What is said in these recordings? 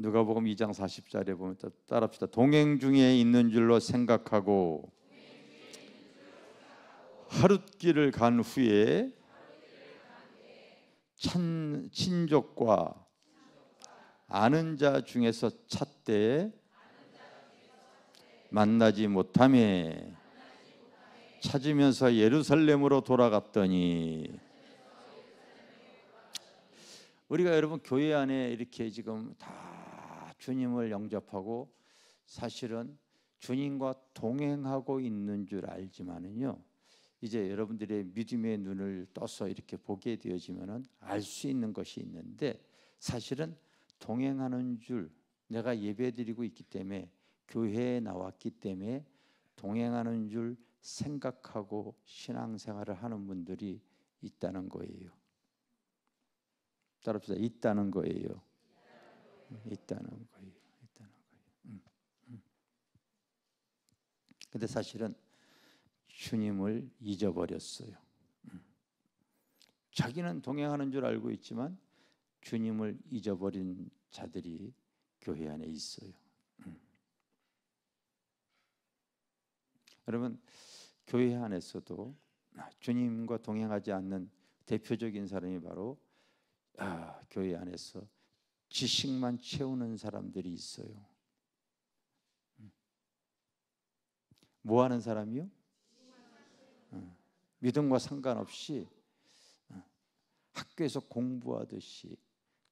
누가복음 2장 40절에 보면 따라합시다. 동행 중에 있는 줄로 생각하고 하룻길을 간 후에 친족과 아는 자 중에서 찾되 만나지 못하매 찾으면서 예루살렘으로 돌아갔더니, 우리가 여러분 교회 안에 이렇게 지금 다 주님을 영접하고 사실은 주님과 동행하고 있는 줄 알지만은요, 이제 여러분들의 믿음의 눈을 떠서 이렇게 보게 되어지면은 알 수 있는 것이 있는데, 사실은 동행하는 줄, 내가 예배드리고 있기 때문에 교회에 나왔기 때문에 동행하는 줄 생각하고 신앙생활을 하는 분들이 있다는 거예요. 따라합시다. 있다는 거예요. 있다는 거예요. 있다는 거예요. 근데 사실은 주님을 잊어버렸어요. 자기는 동행하는 줄 알고 있지만 주님을 잊어버린 자들이 교회 안에 있어요. 여러분, 교회 안에서도 주님과 동행하지 않는 대표적인 사람이 바로 교회 안에서 지식만 채우는 사람들이 있어요. 뭐 하는 사람이요? 믿음과 상관없이 학교에서 공부하듯이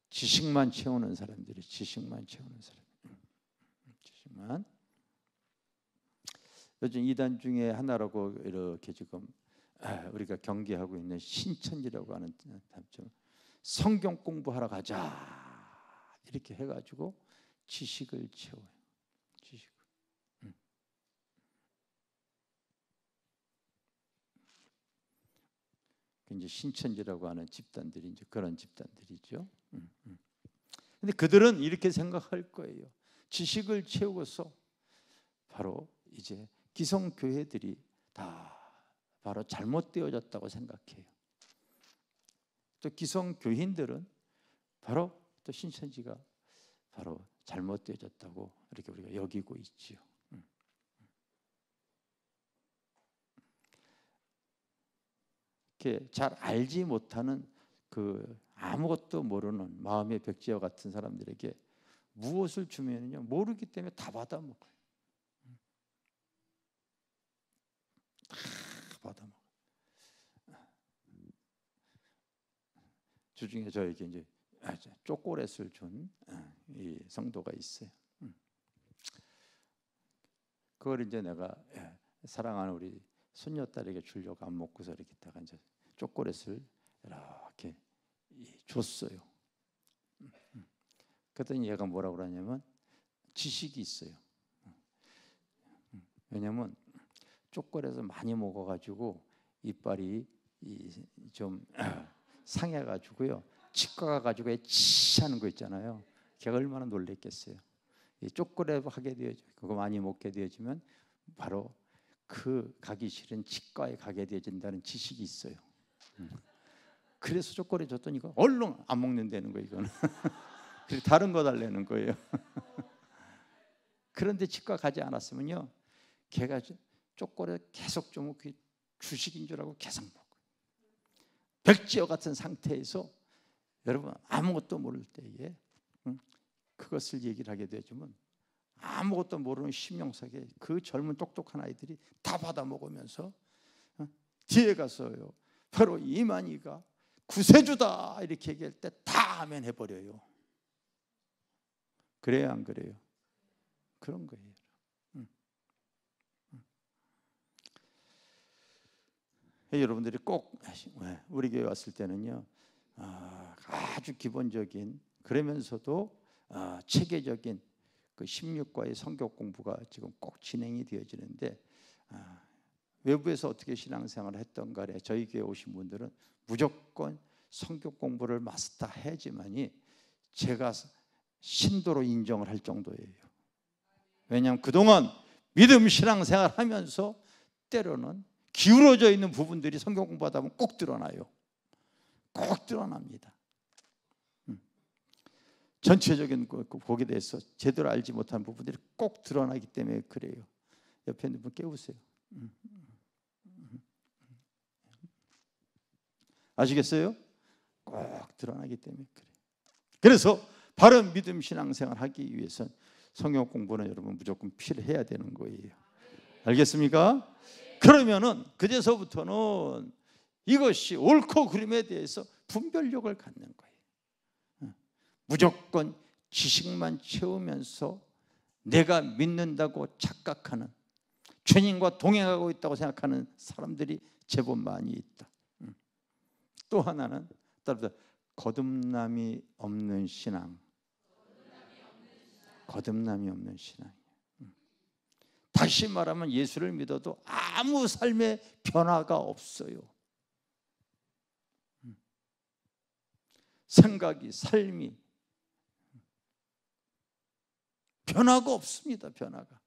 지식만 채우는 사람들이, 지식만 채우는 사람. 지식만. 요즘 이단 중에 하나라고 이렇게 지금 우리가 경계하고 있는 신천지라고 하는 단점. 성경 공부하러 가자 이렇게 해가지고 지식을 채워요. 지식을. 이제 신천지라고 하는 집단들이 이제 그런 집단들이죠. 근데 그들은 이렇게 생각할 거예요. 지식을 채우고서 바로 이제 기성교회들이 다 바로 잘못되어졌다고 생각해요. 또 기성교인들은 바로 또 신천지가 바로 잘못되어졌다고 이렇게 우리가 여기고 있지요. 이렇게 잘 알지 못하는 그 아무것도 모르는 마음의 백지와 같은 사람들에게 무엇을 주면요 모르기 때문에 다 받아먹어요. 다 받아먹어요. 주중에 저에게 이제 초콜릿을 준 이 성도가 있어요. 그걸 이제 내가 사랑하는 우리 손녀딸에게 주려고 안 먹고서 이렇게 다가 이제 초콜릿을 이렇게 줬어요. 그랬더니 얘가 뭐라고 그러냐면 지식이 있어요. 왜냐면 초콜릿을 많이 먹어가지고 이빨이 좀 상해가지고요. 치과 가가지고 치하는 거 있잖아요. 걔가 얼마나 놀랬겠어요. 이 초콜릿 하게 되어져, 그거 많이 먹게 되어지면 바로 그 가기 싫은 치과에 가게 되어진다는 지식이 있어요. 그래서 초콜릿 줬더니 이거 얼른 안 먹는다는 거예요. 이거는 그리고 다른 거 달라는 거예요. 그런데 치과 가지 않았으면요, 걔가 초콜릿 계속 좀 주식인 줄 알고 계속 먹어요. 백지어 같은 상태에서 여러분 아무것도 모를 때에 그것을 얘기를 하게 되지만 아무것도 모르는 심령사계 그 젊은 똑똑한 아이들이 다 받아 먹으면서 뒤에 가서요 바로 이만희가 구세주다 이렇게 얘기할 때 다 아멘 해버려요. 그래요 안 그래요? 그런 거예요. 여러분들이 꼭 우리 교회 왔을 때는요 아주 기본적인 그러면서도 체계적인 그 16과의 성경 공부가 지금 꼭 진행이 되어지는데 외부에서 어떻게 신앙생활을 했던 간에 저희 교회 오신 분들은 무조건 성경 공부를 마스터해야지만이 제가 신도로 인정을 할 정도예요. 왜냐하면 그동안 믿음 신앙생활 하면서 때로는 기울어져 있는 부분들이 성경 공부하다 보면 꼭 드러나요. 꼭 드러납니다. 전체적인 복에 대해서 제대로 알지 못한 부분들이 꼭 드러나기 때문에 그래요. 옆에 있는 분 깨우세요. 아시겠어요? 꼭 드러나기 때문에 그래요. 그래서 바른 믿음 신앙생활 하기 위해서는 성경 공부는 여러분 무조건 필요해야 되는 거예요. 알겠습니까? 그러면은 그제서부터는 이것이 옳고 그름에 대해서 분별력을 갖는 거예요. 무조건 지식만 채우면서 내가 믿는다고 착각하는, 주님과 동행하고 있다고 생각하는 사람들이 제법 많이 있다. 또 하나는 따라서 거듭남이 없는 신앙. 거듭남이 없는 신앙이에요. 다시 말하면 예수를 믿어도 아무 삶의 변화가 없어요. 생각이, 삶이 변화가 없습니다. 변화가.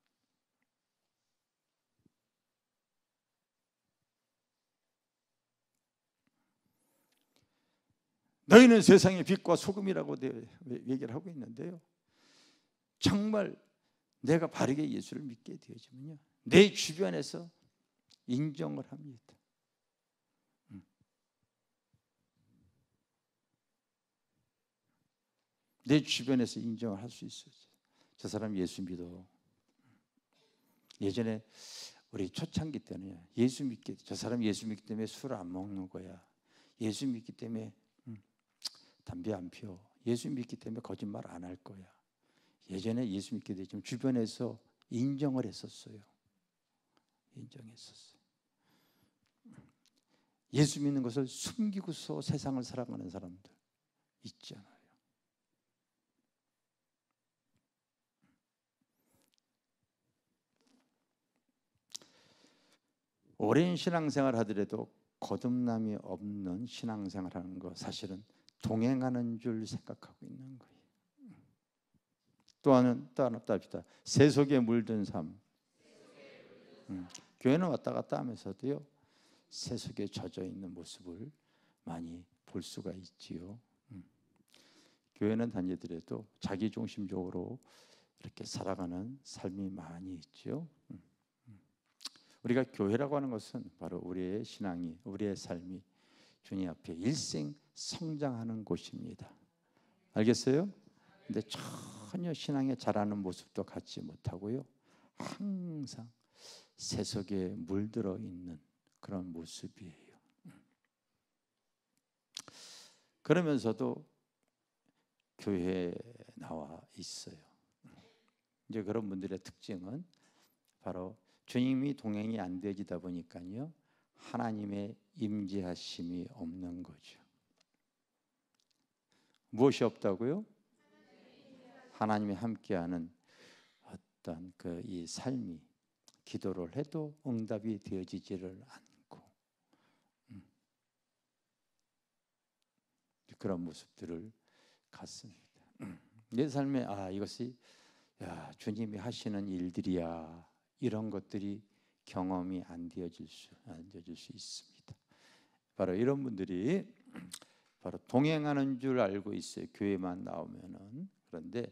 너희는 세상의 빛과 소금이라고 얘기를 하고 있는데요, 정말 내가 바르게 예수를 믿게 되어지면요, 내 주변에서 인정을 합니다. 내 주변에서 인정을 할 수 있어요. 저 사람 예수 믿어. 예전에 우리 초창기 때는 예수 믿기, 저 사람 예수 믿기 때문에 술 안 먹는 거야. 예수 믿기 때문에 담배 안 피워. 예수 믿기 때문에 거짓말 안 할 거야. 예전에 예수 믿게 되지만 주변에서 인정을 했었어요. 인정했었어요. 예수 믿는 것을 숨기고서 세상을 살아가는 사람들 있잖아요. 오랜 신앙생활 하더라도 거듭남이 없는 신앙생활 하는 거 사실은 동행하는 줄 생각하고 있는 거예요. 또 하나 답시다. 세속에 물든 삶. 교회는 왔다 갔다 하면서도요, 세속에 젖어 있는 모습을 많이 볼 수가 있지요. 교회는 다니더라도 자기중심적으로 이렇게 살아가는 삶이 많이 있죠. 우리가 교회라고 하는 것은 바로 우리의 신앙이, 우리의 삶이 주님 앞에 일생 성장하는 곳입니다. 알겠어요? 근데 전혀 신앙에 자라는 모습도 갖지 못하고요, 항상 세속에 물들어 있는 그런 모습이에요. 그러면서도 교회에 나와 있어요. 이제 그런 분들의 특징은 바로 주님이 동행이 안 되지다 보니까요, 하나님의 임재하심이 없는 거죠. 무엇이 없다고요? 하나님이 함께하는 어떤 이 삶이 기도를 해도 응답이 되어지지를 않고 그런 모습들을 갖습니다. 내 삶에 이것이 주님이 하시는 일들이야, 이런 것들이 경험이 안 되어질 수 있습니다. 바로 이런 분들이 바로 동행하는 줄 알고 있어요. 교회만 나오면은. 그런데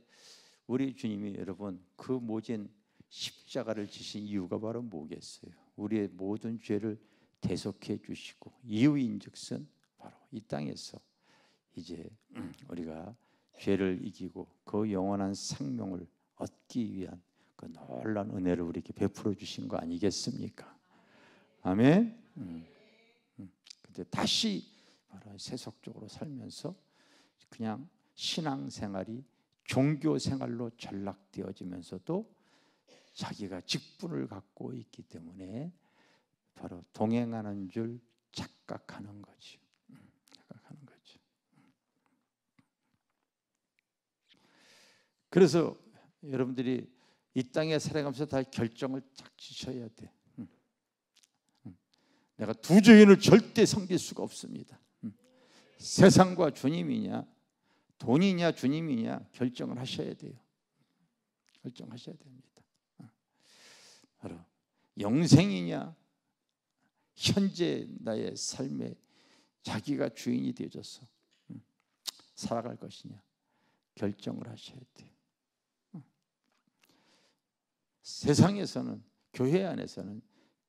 우리 주님이 여러분 그 모진 십자가를 지신 이유가 바로 뭐겠어요? 우리의 모든 죄를 대속해 주시고 이유인즉슨 바로 이 땅에서 이제 우리가 죄를 이기고 그 영원한 생명을 얻기 위한 그 놀라운 은혜를 우리에게 베풀어 주신 거 아니겠습니까? 아멘. 근데 다시 바로 세속적으로 살면서 그냥 신앙생활이 종교생활로 전락되어지면서도 자기가 직분을 갖고 있기 때문에 바로 동행하는 줄 착각하는 거죠. 착각하는 거죠. 그래서 여러분들이 이 땅에 살아가면서 다 결정을 딱 지셔야 돼. 내가 두 주인을 절대 섬길 수가 없습니다. 세상과 주님이냐, 돈이냐 주님이냐 결정을 하셔야 돼요. 결정하셔야 됩니다. 바로 영생이냐, 현재 나의 삶에 자기가 주인이 되어져서 살아갈 것이냐, 결정을 하셔야 돼요. 세상에서는, 교회 안에서는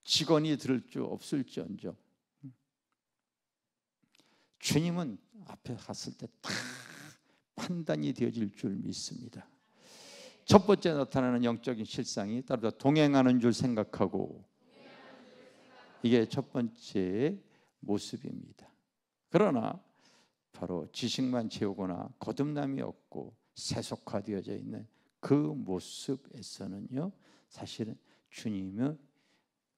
직원이 들을 줄 없을지언정 주님은 앞에 갔을 때 다 판단이 되어질 줄 믿습니다. 첫 번째 나타나는 영적인 실상이 따로 동행하는 줄 생각하고, 이게 첫 번째 모습입니다. 그러나 바로 지식만 채우거나 거듭남이 없고 세속화되어져 있는 그 모습에서는요, 사실은 주님을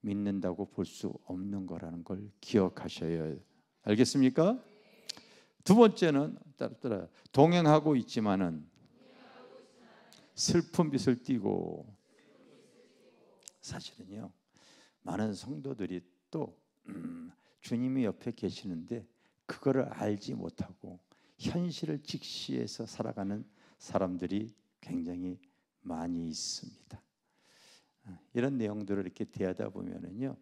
믿는다고 볼 수 없는 거라는 걸 기억하셔야 해요. 알겠습니까? 두 번째는 따라 동행하고 있지만은 슬픈 빛을 띠고, 사실은요 많은 성도들이 또 주님이 옆에 계시는데 그거를 알지 못하고 현실을 직시해서 살아가는 사람들이 굉장히 많이 있습니다. 이런 내용들을 이렇게 대하다 보면은요,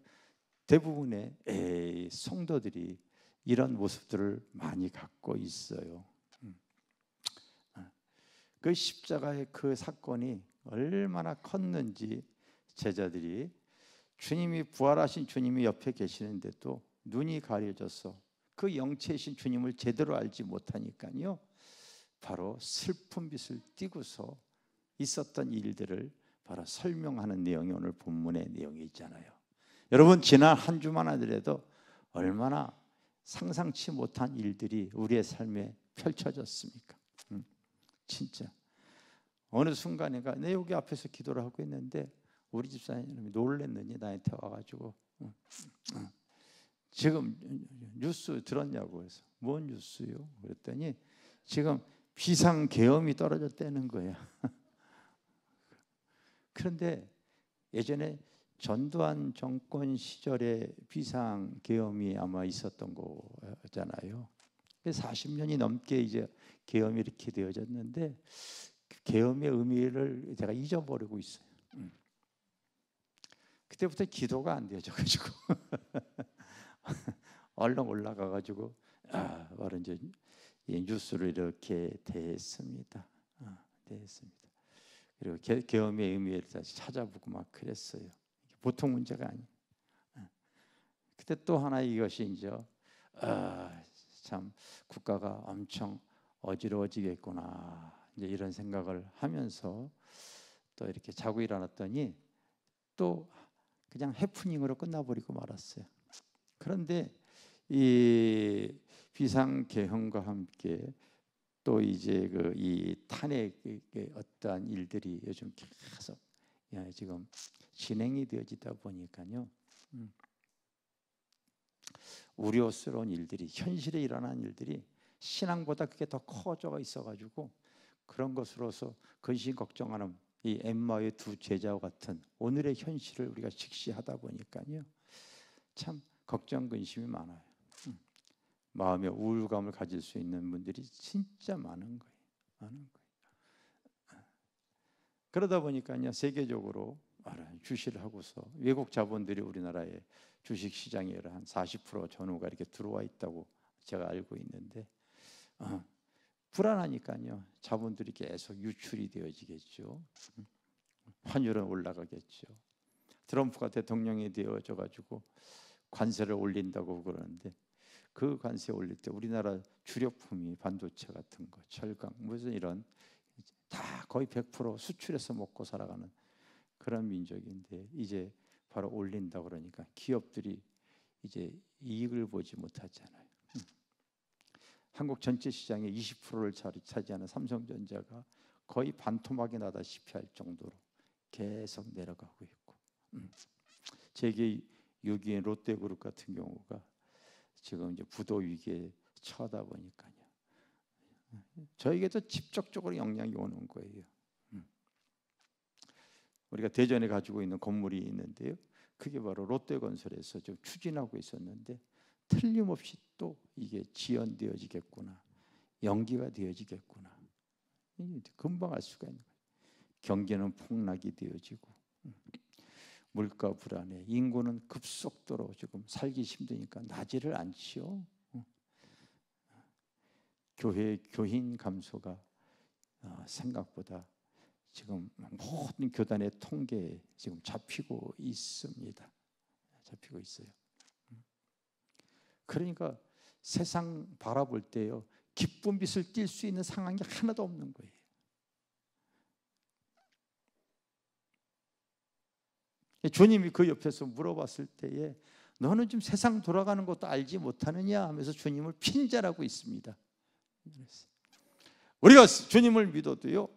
대부분의 성도들이 이런 모습들을 많이 갖고 있어요. 그 십자가의 그 사건이 얼마나 컸는지 제자들이 주님이 부활하신 주님이 옆에 계시는데도 눈이 가려져서 그 영체이신 주님을 제대로 알지 못하니까요, 바로 슬픈 빛을 띠고서 있었던 일들을 바로 설명하는 내용이 오늘 본문의 내용이 있잖아요. 여러분, 지난 한 주만 하더라도 얼마나 상상치 못한 일들이 우리의 삶에 펼쳐졌습니까? 진짜 어느 순간인가 내 여기 앞에서 기도를 하고 있는데 우리 집사님이 놀랬느니 나한테 와가지고 지금 뉴스 들었냐고 해서 뭔 뉴스요? 그랬더니 지금 비상계엄이 떨어졌다는 거야. 그런데 예전에 전두환 정권 시절에 비상계엄이 아마 있었던 거잖아요. 40년이 넘게 이제 계엄이 이렇게 되어졌는데 계엄의 의미를 제가 잊어버리고 있어요. 그때부터 기도가 안 되어져가지고 얼른 올라가가지고 바로 이제 뉴스를 이렇게 대했습니다. 대했습니다. 그리고 계엄의 의미를 다시 찾아보고 막 그랬어요. 보통 문제가 아니에요. 그때 또 하나 이것이 이제 참 국가가 엄청 어지러워지겠구나, 이제 이런 생각을 하면서 또 이렇게 자고 일어났더니 또 그냥 해프닝으로 끝나버리고 말았어요. 그런데 이 비상계엄과 함께 또 이제 이 탄핵의 어떠한 일들이 요즘 계속 지금 진행이 되어지다 보니까요, 우려스러운 일들이, 현실에 일어난 일들이 신앙보다 그게 더 커져 있어가지고 그런 것으로서 근심 걱정하는 이 엠마의 두 제자와 같은 오늘의 현실을 우리가 직시하다 보니까요, 참 걱정 근심이 많아요. 마음의 우울감을 가질 수 있는 분들이 진짜 많은 거예요. 많은 거예요. 그러다 보니까요, 세계적으로 주시를 하고서 외국 자본들이 우리나라의 주식 시장에 한 40% 전후가 이렇게 들어와 있다고 제가 알고 있는데, 불안하니까요 자본들이 계속 유출이 되어지겠죠. 환율은 올라가겠죠. 트럼프가 대통령이 되어져 가지고 관세를 올린다고 그러는데 그 관세 올릴 때 우리나라 주력품이 반도체 같은 거, 철강, 무슨 이런 다 거의 100% 수출해서 먹고 살아가는 그런 민족인데 이제 바로 올린다 그러니까 기업들이 이제 이익을 보지 못하잖아요. 한국 전체 시장의 20%를 차지하는 삼성전자가 거의 반토막이 나다시피 할 정도로 계속 내려가고 있고, 세계 6위인 롯데그룹 같은 경우가 지금 이제 부도 위기에 처하다 보니까요, 저에게도 직접적으로 영향이 오는 거예요. 우리가 대전에 가지고 있는 건물이 있는데요, 그게 바로 롯데건설에서 좀 추진하고 있었는데 틀림없이 또 이게 지연되어지겠구나, 연기가 되어지겠구나, 금방 알 수가 있는 거예요. 경기는 폭락이 되어지고 물가 불안해, 인구는 급속도로 지금 살기 힘드니까 나지를 않지요. 교회 교인 감소가 생각보다 지금 모든 교단의 통계에 지금 잡히고 있습니다. 잡히고 있어요. 그러니까 세상 바라볼 때요, 기쁜 빛을 띌 수 있는 상황이 하나도 없는 거예요. 주님이 그 옆에서 물어봤을 때에 너는 지금 세상 돌아가는 것도 알지 못하느냐 하면서 주님을 핀잔하고 있습니다. 우리가 주님을 믿어도요,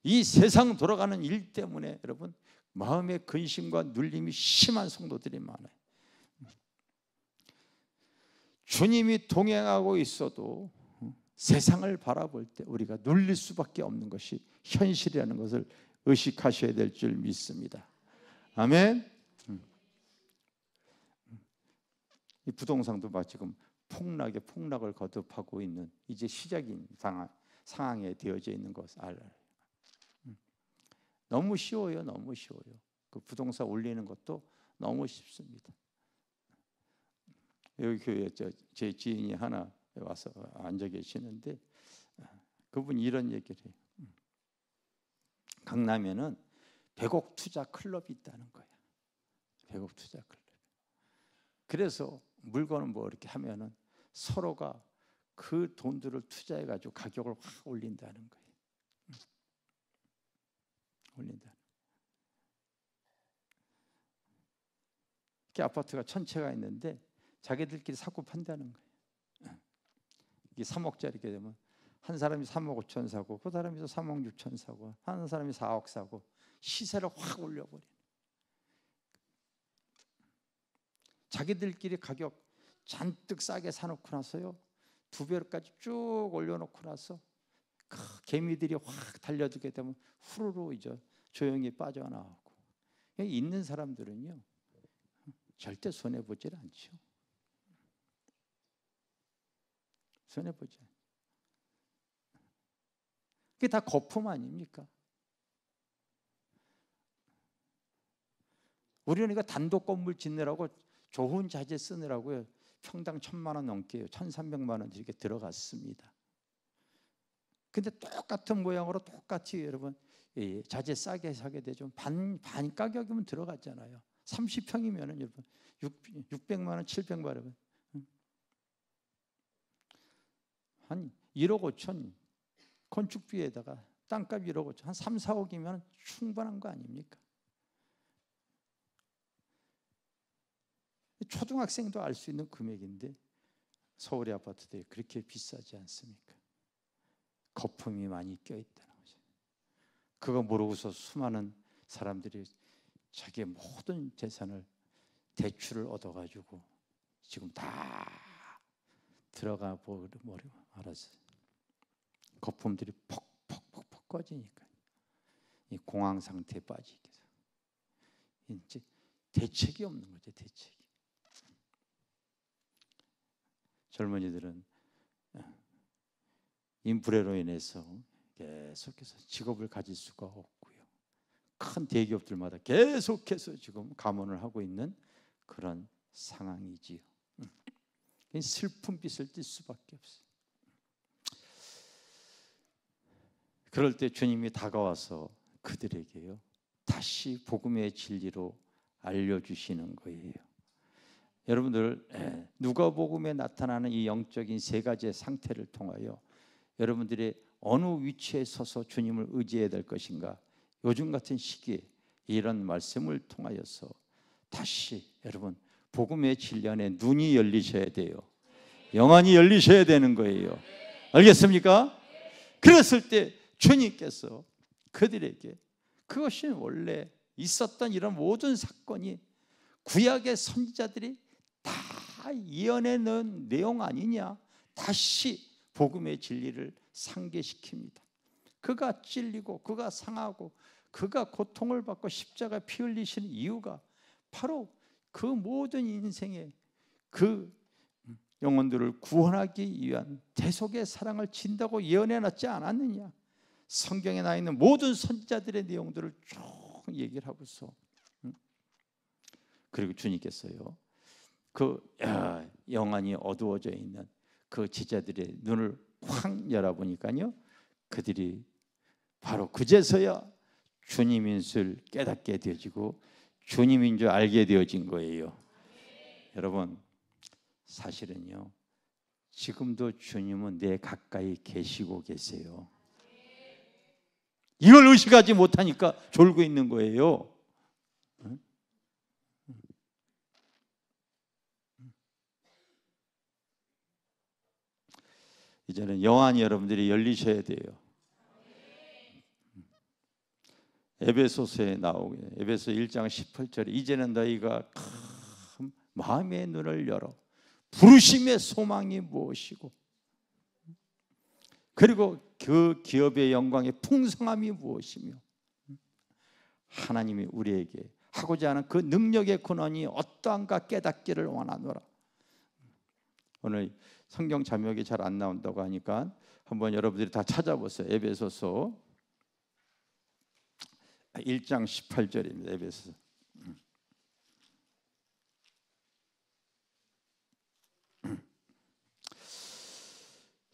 이 세상 돌아가는 일 때문에 여러분 마음의 근심과 눌림이 심한 성도들이 많아요. 주님이 동행하고 있어도 세상을 바라볼 때 우리가 눌릴 수밖에 없는 것이 현실이라는 것을 의식하셔야 될 줄 믿습니다. 아멘. 이 부동산도 막 지금 폭락을 거듭하고 있는 이제 시작인 상황에 되어져 있는 것을 알아요. 너무 쉬워요. 너무 쉬워요. 그 부동산 올리는 것도 너무 쉽습니다. 여기 교회에 제 지인이 하나 와서 앉아 계시는데 그분이 이런 얘기를 해요. 강남에는 100억 투자 클럽이 있다는 거야. 100억 투자 클럽. 그래서 물건을 뭐 이렇게 하면은 서로가 그 돈들을 투자해 가지고 가격을 확 올린다는 거예요. 올린다. 이렇게 아파트가 1000채가 있는데 자기들끼리 사고 판다는 거예요. 이게 3억짜리 이렇게 되면 한 사람이 3억 5천 사고, 그 사람이 또 3억 6천 사고, 한 사람이 4억 사고, 시세를 확 올려버리는. 자기들끼리 가격 잔뜩 싸게 사놓고 나서요, 2배까지 쭉 올려놓고 나서 개미들이 확 달려들게 되면 후루루 이제 조용히 빠져나오고. 있는 사람들은요 절대 손해 보질 않죠. 손해 보지 않죠. 그게 다 거품 아닙니까? 우리는 이거 단독 건물 짓느라고 좋은 자재 쓰느라고요 평당 1000만 원 넘게요, 1300만 원 이렇게 들어갔습니다. 근데 똑같은 모양으로 똑같이 여러분 자재 싸게 사게 되죠. 반 가격이면 들어갔잖아요. 30평이면은 여러분 600만 원, 700만 원, 한 1억 5천 건축비에다가 땅값 1억 5천, 한 3, 4억이면 충분한 거 아닙니까? 초등학생도 알 수 있는 금액인데 서울의 아파트들이 그렇게 비싸지 않습니까? 거품이 많이 껴있다는 거죠. 그거 모르고서 수많은 사람들이 자기의 모든 재산을 대출을 얻어가지고 지금 다 들어가 버리고 알아서 거품들이 퍽퍽퍽퍽 꺼지니까 이 공황 상태에 빠지게 돼서 이제 대책이 없는 거죠. 대책이. 젊은이들은 인플레로 인해서 계속해서 직업을 가질 수가 없고요. 큰 대기업들마다 계속해서 지금 감원을 하고 있는 그런 상황이지요. 슬픈 빛을 띌 수밖에 없어요. 그럴 때 주님이 다가와서 그들에게요 다시 복음의 진리로 알려주시는 거예요. 여러분들 누가복음에 나타나는 이 영적인 세 가지의 상태를 통하여 여러분들이 어느 위치에 서서 주님을 의지해야 될 것인가, 요즘 같은 시기에 이런 말씀을 통하여서 다시 여러분 복음의 진리 안에 눈이 열리셔야 돼요. 영안이 열리셔야 되는 거예요. 알겠습니까? 그랬을 때 주님께서 그들에게 그것이 원래 있었던 이런 모든 사건이 구약의 선지자들이 다 예언해 놓은 내용 아니냐, 다시 복음의 진리를 상기시킵니다. 그가 찔리고 그가 상하고 그가 고통을 받고 십자가 피 흘리시는 이유가 바로 그 모든 인생의 그 영혼들을 구원하기 위한 대속의 사랑을 진다고 예언해 놨지 않았느냐. 성경에 나 있는 모든 선지자들의 내용들을 쭉 얘기를 하고서 그리고 주님께서요 그 영안이 어두워져 있는 그 제자들의 눈을 확 열어보니까요 그들이 바로 그제서야 주님인 줄 깨닫게 되어지고 주님인 줄 알게 되어진 거예요. 여러분, 사실은요, 지금도 주님은 내 가까이 계시고 계세요. 이걸 의식하지 못하니까 졸고 있는 거예요. 이제는 영안이 여러분들이 열리셔야 돼요. 에베소서에 나오게, 에베소 1장 18절에 이제는 너희가 큰 마음의 눈을 열어 부르심의 소망이 무엇이고, 그리고 그 기업의 영광의 풍성함이 무엇이며, 하나님이 우리에게 하고자 하는 그 능력의 근원이 어떠한가 깨닫기를 원하노라. 오늘 성경 자막이 잘 안 나온다고 하니까 한번 여러분들이 다 찾아보세요. 에베소서 1장 18절입니다. 에베소서.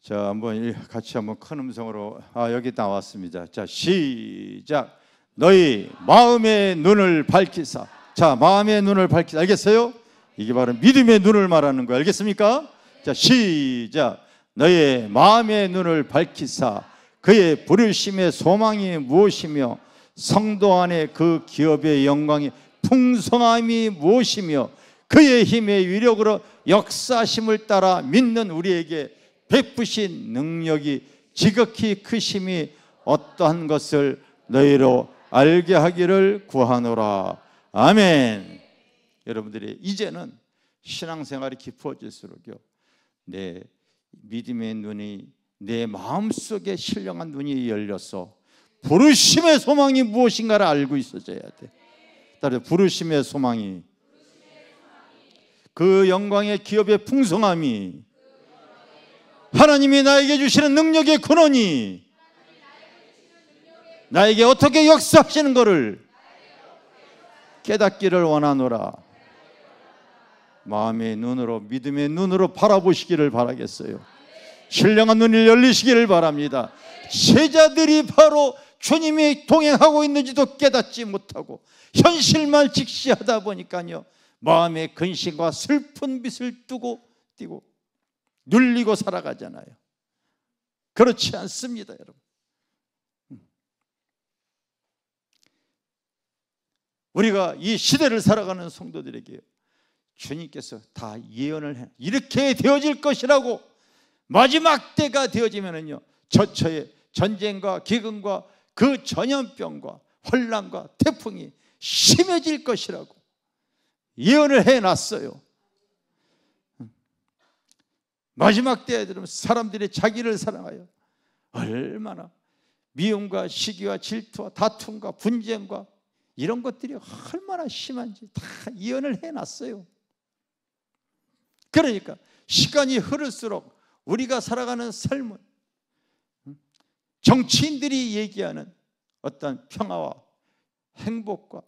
자, 한번 같이 한번 큰 음성으로, 여기 나왔습니다. 자, 시작. 너희 마음의 눈을 밝히사. 자, 마음의 눈을 밝히사. 알겠어요? 이게 바로 믿음의 눈을 말하는 거예요. 알겠습니까? 자, 시작. 너의 마음의 눈을 밝히사 그의 부르심의 소망이 무엇이며 성도 안에 그 기업의 영광이 풍성함이 무엇이며 그의 힘의 위력으로 역사심을 따라 믿는 우리에게 베푸신 능력이 지극히 크심이 어떠한 것을 너희로 알게 하기를 구하노라. 아멘. 여러분들이 이제는 신앙생활이 깊어질수록요, 내 믿음의 눈이 내 마음속에 신령한 눈이 열려서 부르심의 소망이 무엇인가를 알고 있어져야 돼. 따라서 부르심의 소망이, 그 영광의 기업의 풍성함이, 하나님이 나에게 주시는 능력의 근원이, 나에게 어떻게 역사하시는 것을 깨닫기를 원하노라. 마음의 눈으로, 믿음의 눈으로 바라보시기를 바라겠어요. 신령한 눈이 열리시기를 바랍니다. 제자들이 바로 주님이 동행하고 있는지도 깨닫지 못하고 현실만 직시하다 보니까요, 마음의 근심과 슬픈 빛을 띠고 눌리고 살아가잖아요. 그렇지 않습니다, 여러분. 우리가 이 시대를 살아가는 성도들에게 주님께서 다 예언을 해, 이렇게 되어질 것이라고. 마지막 때가 되어지면은요, 저처의 전쟁과 기근과 그 전염병과 혼란과 태풍이 심해질 것이라고 예언을 해놨어요. 마지막 때에 들으면 사람들이 자기를 사랑하여 얼마나 미움과 시기와 질투와 다툼과 분쟁과 이런 것들이 얼마나 심한지 다 예언을 해놨어요. 그러니까 시간이 흐를수록 우리가 살아가는 삶은 정치인들이 얘기하는 어떤 평화와 행복과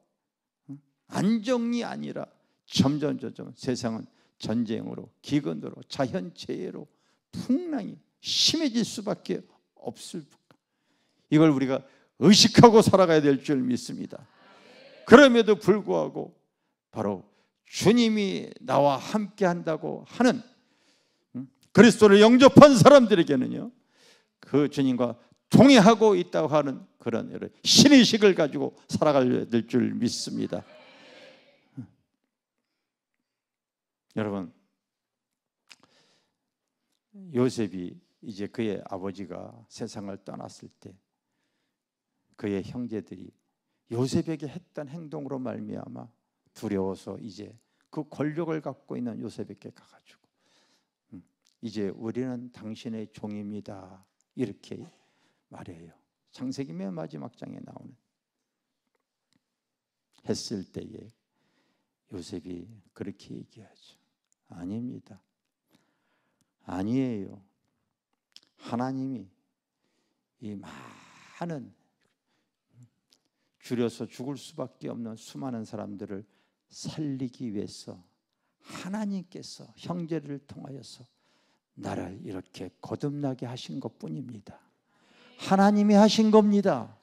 안정이 아니라 점점 세상은 전쟁으로, 기근으로, 자연재해로 풍랑이 심해질 수밖에 없을 뿐. 이걸 우리가 의식하고 살아가야 될 줄 믿습니다. 그럼에도 불구하고 바로 주님이 나와 함께 한다고 하는 그리스도를 영접한 사람들에게는요, 그 주님과 동행하고 있다고 하는 그런 신의식을 가지고 살아가야 될 줄 믿습니다. 여러분, 요셉이 이제 그의 아버지가 세상을 떠났을 때 그의 형제들이 요셉에게 했던 행동으로 말미암아 두려워서 이제 그 권력을 갖고 있는 요셉에게 가가지고 이제 우리는 당신의 종입니다, 이렇게 말해요. 창세기 맨 마지막 장에 나오는. 했을 때에 요셉이 그렇게 얘기하죠. 아닙니다. 아니에요. 하나님이 이 많은, 줄여서 죽을 수밖에 없는 수많은 사람들을 살리기 위해서 하나님께서 형제를 통하여서 나를 이렇게 거듭나게 하신 것뿐입니다. 하나님이 하신 겁니다.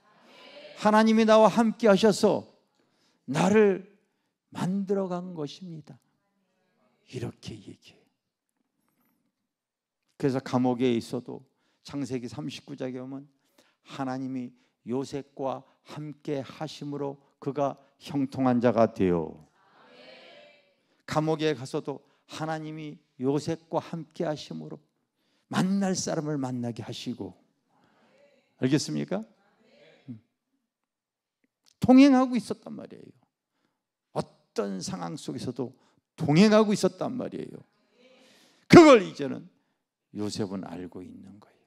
하나님이 나와 함께 하셔서 나를 만들어간 것입니다. 이렇게 얘기해요. 그래서 감옥에 있어도 창세기 39장에 보면 하나님이 요셉과 함께 하심으로 그가 형통한 자가 되어, 감옥에 가서도 하나님이 요셉과 함께 하심으로 만날 사람을 만나게 하시고, 알겠습니까? 동행하고 있었단 말이에요. 어떤 상황 속에서도 동행하고 있었단 말이에요. 그걸 이제는 요셉은 알고 있는 거예요.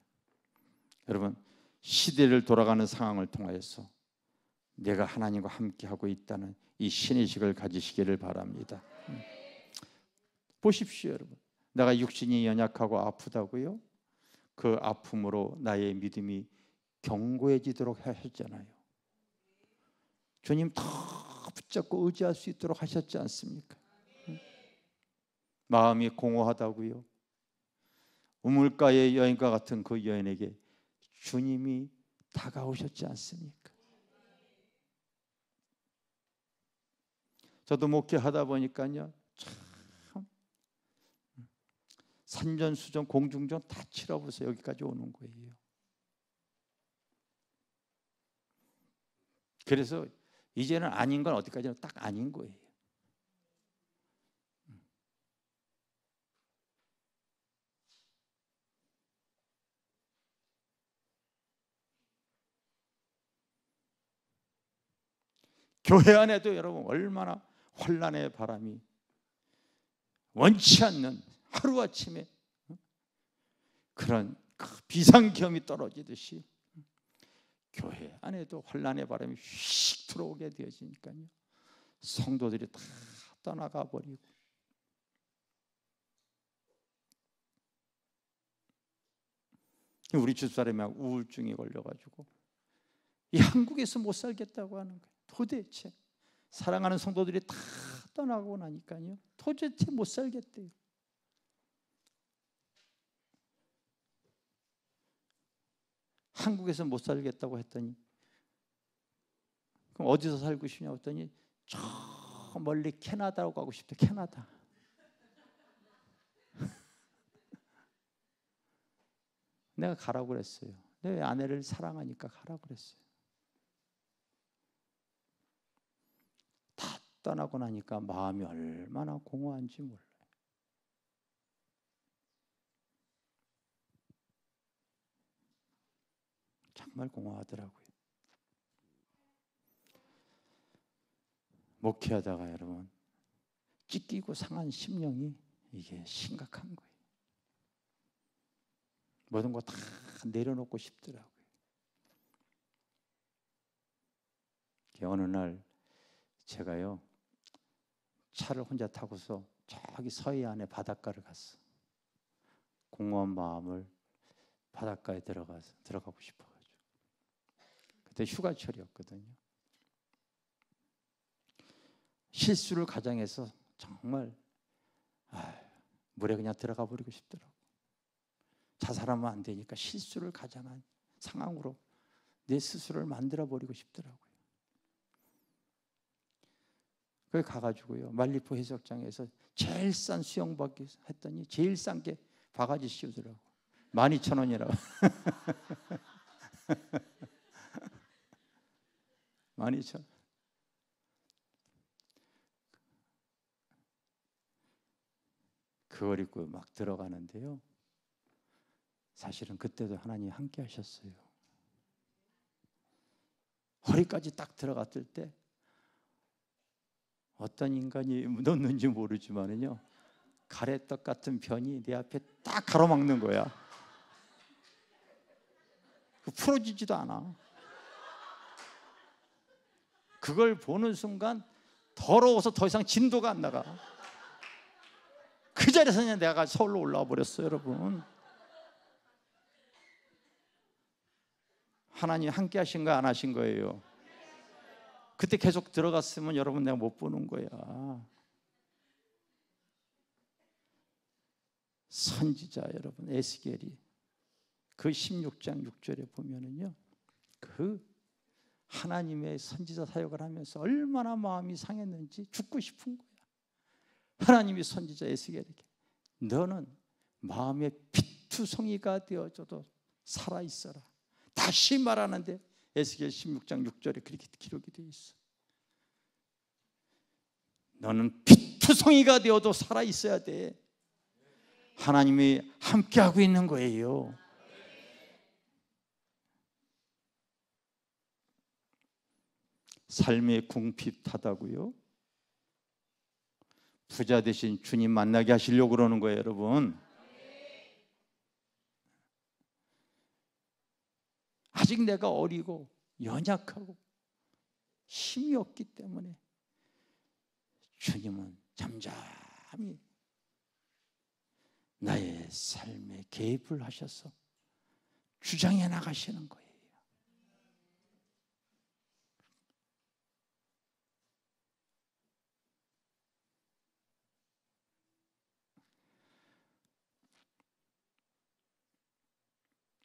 여러분, 시대를 돌아가는 상황을 통하여서 내가 하나님과 함께하고 있다는 이 신의식을 가지시기를 바랍니다. 보십시오, 여러분. 내가 육신이 연약하고 아프다고요? 그 아픔으로 나의 믿음이 견고해지도록 하셨잖아요. 주님 더 붙잡고 의지할 수 있도록 하셨지 않습니까? 마음이 공허하다고요? 우물가의 여인과 같은 그 여인에게 주님이 다가오셨지 않습니까? 저도 목회하다 보니까요, 참 산전수전 공중전 다 치러보세요. 여기까지 오는 거예요. 그래서 이제는 아닌 건 어디까지나 딱 아닌 거예요. 교회 안에도 여러분 얼마나 환난의 바람이, 원치 않는 하루아침에 그런 비상경이 떨어지듯이 교회 안에도 환난의 바람이 휙 들어오게 되어지니까요, 성도들이 다 떠나가 버리고, 우리 집사람이 우울증이 걸려가지고 이 한국에서 못 살겠다고 하는 거예요. 도대체 사랑하는 성도들이 다 떠나고 나니까요, 도대체 못 살겠대요. 한국에서 못 살겠다고 했더니 그럼 어디서 살고 싶냐고 했더니 저 멀리 캐나다로 가고 싶대. 캐나다. 내가 가라고 그랬어요. 내 아내를 사랑하니까 가라고 그랬어요. 다 떠나고 나니까 마음이 얼마나 공허한지 몰라요. 정말 공허하더라고요. 목회하다가 여러분 찢기고 상한 심령이 이게 심각한 거예요. 모든 거 다 내려놓고 싶더라고요. 어느 날 제가요, 차를 혼자 타고서 저기 서해안에 바닷가를 갔어. 공허한 마음을 바닷가에 들어가고 싶어가지고. 그때 휴가철이었거든요. 실수를 가장해서 정말 물에 그냥 들어가 버리고 싶더라고. 자살하면 안 되니까 실수를 가장한 상황으로 내 스스로를 만들어 버리고 싶더라고요. 거기 가가지고요, 말리포 해수욕장에서 제일 싼 수영복 했더니 제일 싼 게 바가지 씌우더라고. 12,000원이라고. 12,000원. 그걸 입고 막 들어가는데요, 사실은 그때도 하나님이 함께 하셨어요. 허리까지 딱 들어갔을 때 어떤 인간이 묻었는지 모르지만은요, 가래떡 같은 변이 내 앞에 딱 가로막는 거야. 풀어지지도 않아. 그걸 보는 순간 더러워서 더 이상 진도가 안 나가. 그 자리에서 그냥 내가 서울로 올라와 버렸어요, 여러분. 하나님 함께 하신 거 안 하신 거예요? 그때 계속 들어갔으면 여러분 내가 못 보는 거야. 선지자 여러분, 에스겔이 그 16장 6절에 보면은요, 그 하나님의 선지자 사역을 하면서 얼마나 마음이 상했는지 죽고 싶은 거야. 하나님이 선지자 에스겔에게 너는 마음의 피투성이가 되어줘도 살아있어라. 다시 말하는데 에스겔 16장 6절에 그렇게 기록이 되어 있어. 너는 피투성이가 되어도 살아있어야 돼. 하나님이 함께하고 있는 거예요. 삶의 궁핍하다고요? 부자 대신 주님 만나게 하시려고 그러는 거예요, 여러분. 아직 내가 어리고 연약하고 힘이 없기 때문에 주님은 잠잠히 나의 삶에 개입을 하셔서 주장해 나가시는 거예요.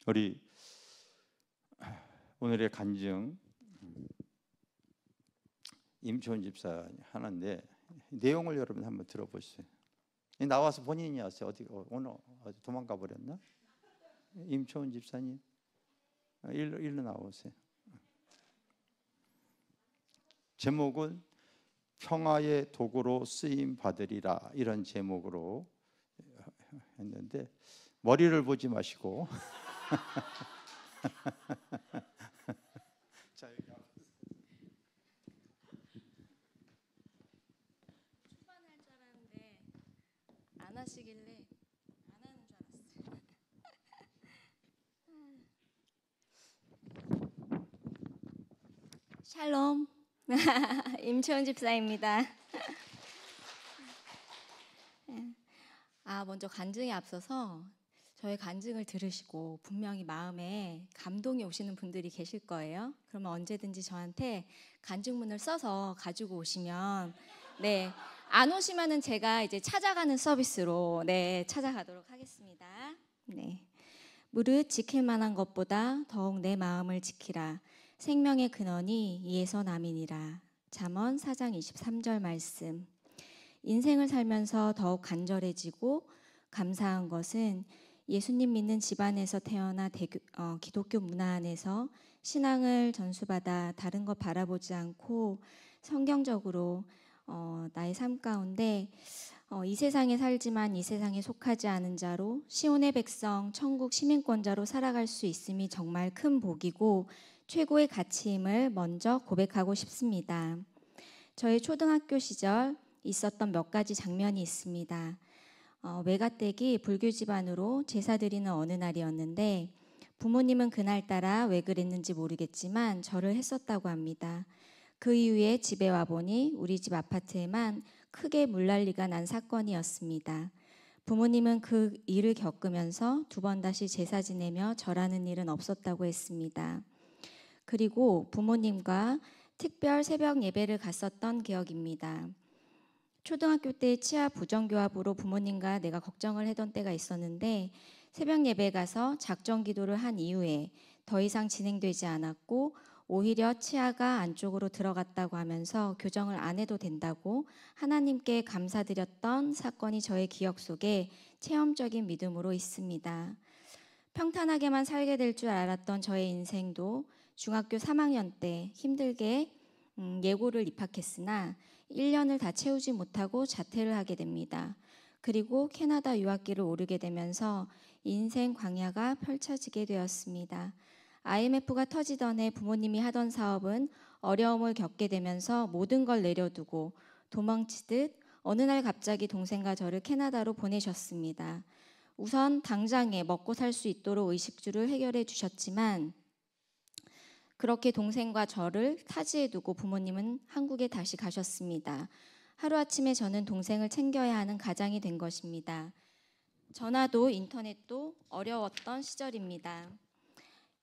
우리 오늘의 간증 임초원 집사 하나인데 내용을 여러분 한번 들어보세요. 나와서 본인이 하세요. 오늘 어디 도망가 버렸나? 임초원 집사님, 일로 나오세요. 제목은 평화의 도구로 쓰임 받으리라, 이런 제목으로 했는데 머리를 보지 마시고 자, 여기 출판할 줄 알았는데 안 하시길래 안 하는 줄 알았어요. 샬롬, 임초원 집사입니다. 먼저 간증에 앞서서 저의 간증을 들으시고 분명히 마음에 감동이 오시는 분들이 계실 거예요. 그러면 언제든지 저한테 간증문을 써서 가지고 오시면, 안 오시면은 제가 이제 찾아가는 서비스로 찾아가도록 하겠습니다. 무릇 지킬 만한 것보다 더욱 내 마음을 지키라. 생명의 근원이 이에서 남이니라. 잠언 4장 23절 말씀. 인생을 살면서 더욱 간절해지고 감사한 것은 예수님 믿는 집안에서 태어나 기독교 문화 안에서 신앙을 전수받아 다른 것 바라보지 않고 성경적으로 나의 삶 가운데 이 세상에 살지만 이 세상에 속하지 않은 자로 시온의 백성 천국 시민권자로 살아갈 수 있음이 정말 큰 복이고 최고의 가치임을 먼저 고백하고 싶습니다. 저의 초등학교 시절 있었던 몇 가지 장면이 있습니다. 외가댁이 불교 집안으로 제사 드리는 어느 날이었는데 부모님은 그날따라 왜 그랬는지 모르겠지만 절을 했었다고 합니다. 그 이후에 집에 와보니 우리 집 아파트에만 크게 물난리가 난 사건이었습니다. 부모님은 그 일을 겪으면서 2번 다시 제사 지내며 절하는 일은 없었다고 했습니다. 그리고 부모님과 특별 새벽 예배를 갔었던 기억입니다. 초등학교 때 치아 부정교합으로 부모님과 내가 걱정을 하던 때가 있었는데 새벽 예배 가서 작정 기도를 한 이후에 더 이상 진행되지 않았고 오히려 치아가 안쪽으로 들어갔다고 하면서 교정을 안 해도 된다고 하나님께 감사드렸던 사건이 저의 기억 속에 체험적인 믿음으로 있습니다. 평탄하게만 살게 될 줄 알았던 저의 인생도 중학교 3학년 때 힘들게 예고를 입학했으나 1년을 다 채우지 못하고 자퇴를 하게 됩니다. 그리고 캐나다 유학기를 오르게 되면서 인생 광야가 펼쳐지게 되었습니다. IMF가 터지던 해 부모님이 하던 사업은 어려움을 겪게 되면서 모든 걸 내려두고 도망치듯 어느 날 갑자기 동생과 저를 캐나다로 보내셨습니다. 우선 당장에 먹고 살 수 있도록 의식주를 해결해 주셨지만 그렇게 동생과 저를 타지에 두고 부모님은 한국에 다시 가셨습니다. 하루아침에 저는 동생을 챙겨야 하는 가장이 된 것입니다. 전화도 인터넷도 어려웠던 시절입니다.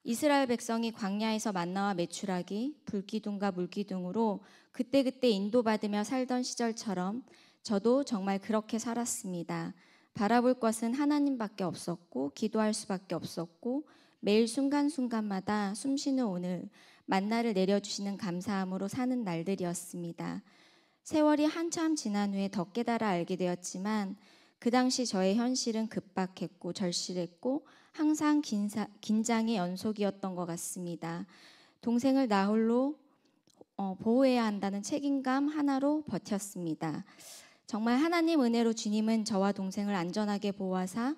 이스라엘 백성이 광야에서 만나와 메추라기, 불기둥과 물기둥으로 그때그때 인도받으며 살던 시절처럼 저도 정말 그렇게 살았습니다. 바라볼 것은 하나님밖에 없었고 기도할 수밖에 없었고 매일 순간순간마다 숨쉬는 오늘, 만나를 내려주시는 감사함으로 사는 날들이었습니다. 세월이 한참 지난 후에 더 깨달아 알게 되었지만 그 당시 저의 현실은 급박했고 절실했고 항상 긴장의 연속이었던 것 같습니다. 동생을 나 홀로 보호해야 한다는 책임감 하나로 버텼습니다. 정말 하나님 은혜로 주님은 저와 동생을 안전하게 보호하사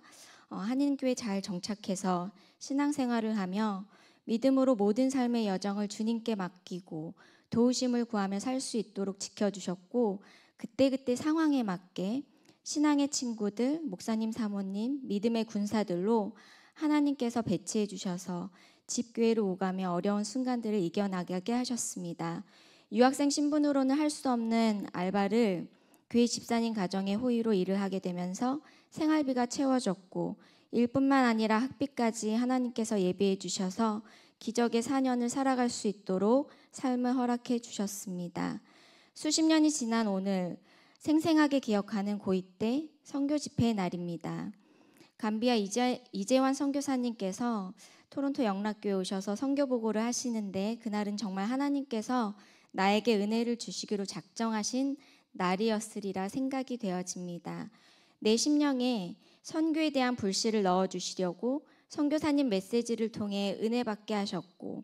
한인교회 잘 정착해서 신앙생활을 하며 믿음으로 모든 삶의 여정을 주님께 맡기고 도우심을 구하며 살 수 있도록 지켜주셨고, 그때그때 상황에 맞게 신앙의 친구들, 목사님, 사모님, 믿음의 군사들로 하나님께서 배치해 주셔서 집교회로 오가며 어려운 순간들을 이겨나가게 하셨습니다. 유학생 신분으로는 할 수 없는 알바를 교회 집사님 가정의 호의로 일을 하게 되면서 생활비가 채워졌고, 일뿐만 아니라 학비까지 하나님께서 예비해 주셔서 기적의 4년을 살아갈 수 있도록 삶을 허락해 주셨습니다. 수십 년이 지난 오늘 생생하게 기억하는 고2 때 선교 집회의 날입니다. 감비아 이재환 선교사님께서 토론토 영락교회 오셔서 선교 보고를 하시는데, 그날은 정말 하나님께서 나에게 은혜를 주시기로 작정하신 날이었으리라 생각이 되어집니다. 내 심령에 선교에 대한 불씨를 넣어주시려고 선교사님 메시지를 통해 은혜 받게 하셨고,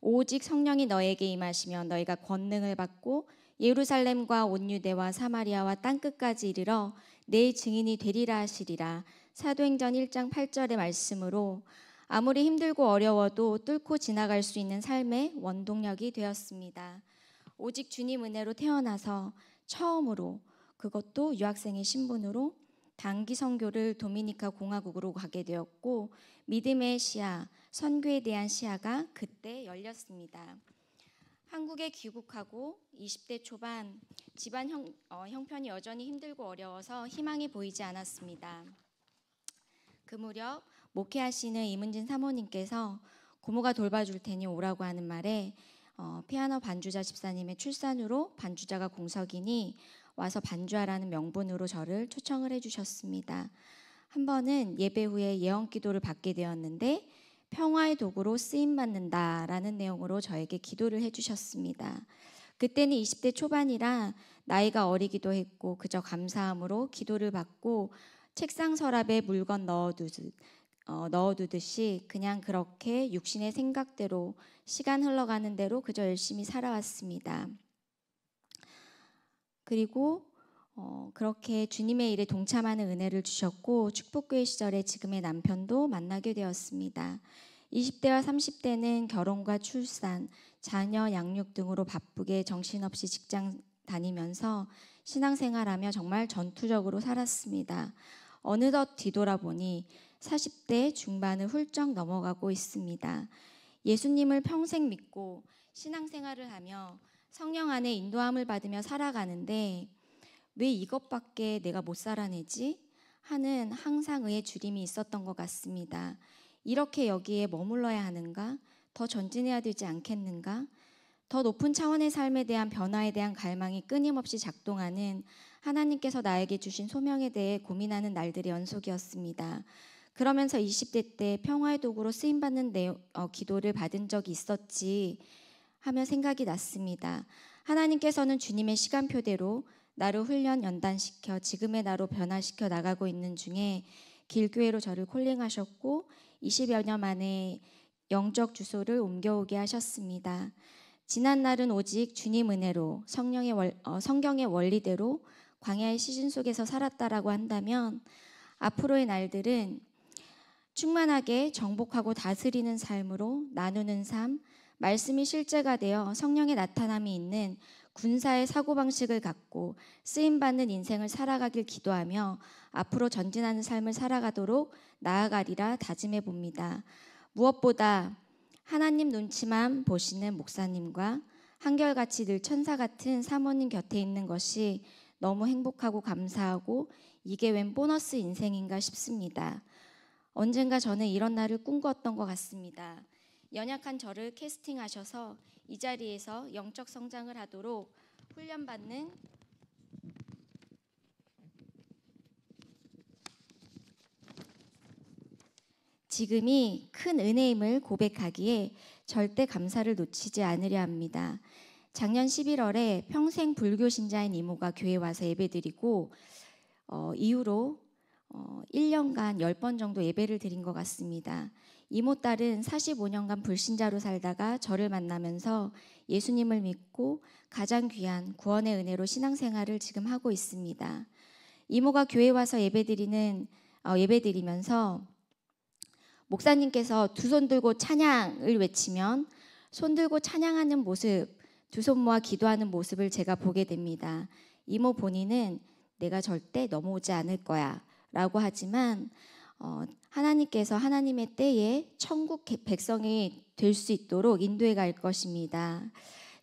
오직 성령이 너에게 임하시면 너희가 권능을 받고 예루살렘과 온 유대와 사마리아와 땅끝까지 이르러 내 증인이 되리라 하시리라. 사도행전 1장 8절의 말씀으로 아무리 힘들고 어려워도 뚫고 지나갈 수 있는 삶의 원동력이 되었습니다. 오직 주님 은혜로 태어나서 처음으로, 그것도 유학생의 신분으로 단기 선교를 도미니카 공화국으로 가게 되었고, 믿음의 시야, 선교에 대한 시야가 그때 열렸습니다. 한국에 귀국하고 20대 초반 집안 형편이 여전히 힘들고 어려워서 희망이 보이지 않았습니다. 그 무렵 목회하시는 이문진 사모님께서 고모가 돌봐줄 테니 오라고 하는 말에 피아노 반주자 집사님의 출산으로 반주자가 공석이니 와서 반주하라는 명분으로 저를 초청을 해주셨습니다. 한 번은 예배 후에 예언 기도를 받게 되었는데 평화의 도구로 쓰임받는다라는 내용으로 저에게 기도를 해주셨습니다. 그때는 20대 초반이라 나이가 어리기도 했고 그저 감사함으로 기도를 받고 책상 서랍에 물건 넣어두듯이 그냥 그렇게 육신의 생각대로 시간 흘러가는 대로 그저 열심히 살아왔습니다. 그리고 그렇게 주님의 일에 동참하는 은혜를 주셨고 축복교회 시절에 지금의 남편도 만나게 되었습니다. 20대와 30대는 결혼과 출산, 자녀 양육 등으로 바쁘게 정신없이 직장 다니면서 신앙생활하며 정말 전투적으로 살았습니다. 어느덧 뒤돌아보니 40대 중반을 훌쩍 넘어가고 있습니다. 예수님을 평생 믿고 신앙생활을 하며 성령 안에 인도함을 받으며 살아가는데 왜 이것밖에 내가 못 살아내지? 하는 항상 의의 주림이 있었던 것 같습니다. 이렇게 여기에 머물러야 하는가? 더 전진해야 되지 않겠는가? 더 높은 차원의 삶에 대한 변화에 대한 갈망이 끊임없이 작동하는 하나님께서 나에게 주신 소명에 대해 고민하는 날들의 연속이었습니다. 그러면서 20대 때 평화의 도구로 쓰임받는 기도를 받은 적이 있었지 하며 생각이 났습니다. 하나님께서는 주님의 시간표대로 나를 훈련 연단시켜 지금의 나로 변화시켜 나가고 있는 중에 길교회로 저를 콜링하셨고 20여 년 만에 영적 주소를 옮겨오게 하셨습니다. 지난 날은 오직 주님 은혜로 성경의 원리대로 광야의 시즌 속에서 살았다라고 한다면 앞으로의 날들은 충만하게 정복하고 다스리는 삶으로 나누는 삶, 말씀이 실제가 되어 성령의 나타남이 있는 군사의 사고방식을 갖고 쓰임받는 인생을 살아가길 기도하며 앞으로 전진하는 삶을 살아가도록 나아가리라 다짐해 봅니다. 무엇보다 하나님 눈치만 보시는 목사님과 한결같이 늘 천사 같은 사모님 곁에 있는 것이 너무 행복하고 감사하고 이게 웬 보너스 인생인가 싶습니다. 언젠가 저는 이런 날을 꿈꿨던 것 같습니다. 연약한 저를 캐스팅하셔서 이 자리에서 영적 성장을 하도록 훈련받는 지금이 큰 은혜임을 고백하기에 절대 감사를 놓치지 않으려 합니다. 작년 11월에 평생 불교 신자인 이모가 교회에 와서 예배드리고 이후로 1년간 10번 정도 예배를 드린 것 같습니다. 이모 딸은 45년간 불신자로 살다가 저를 만나면서 예수님을 믿고 가장 귀한 구원의 은혜로 신앙생활을 지금 하고 있습니다. 이모가 교회에 와서 예배드리면서 목사님께서 두 손 들고 찬양을 외치면 손 들고 찬양하는 모습, 두 손 모아 기도하는 모습을 제가 보게 됩니다. 이모 본인은 내가 절대 넘어오지 않을 거야 라고 하지만 하나님께서 하나님의 때에 천국 백성이 될 수 있도록 인도해 갈 것입니다.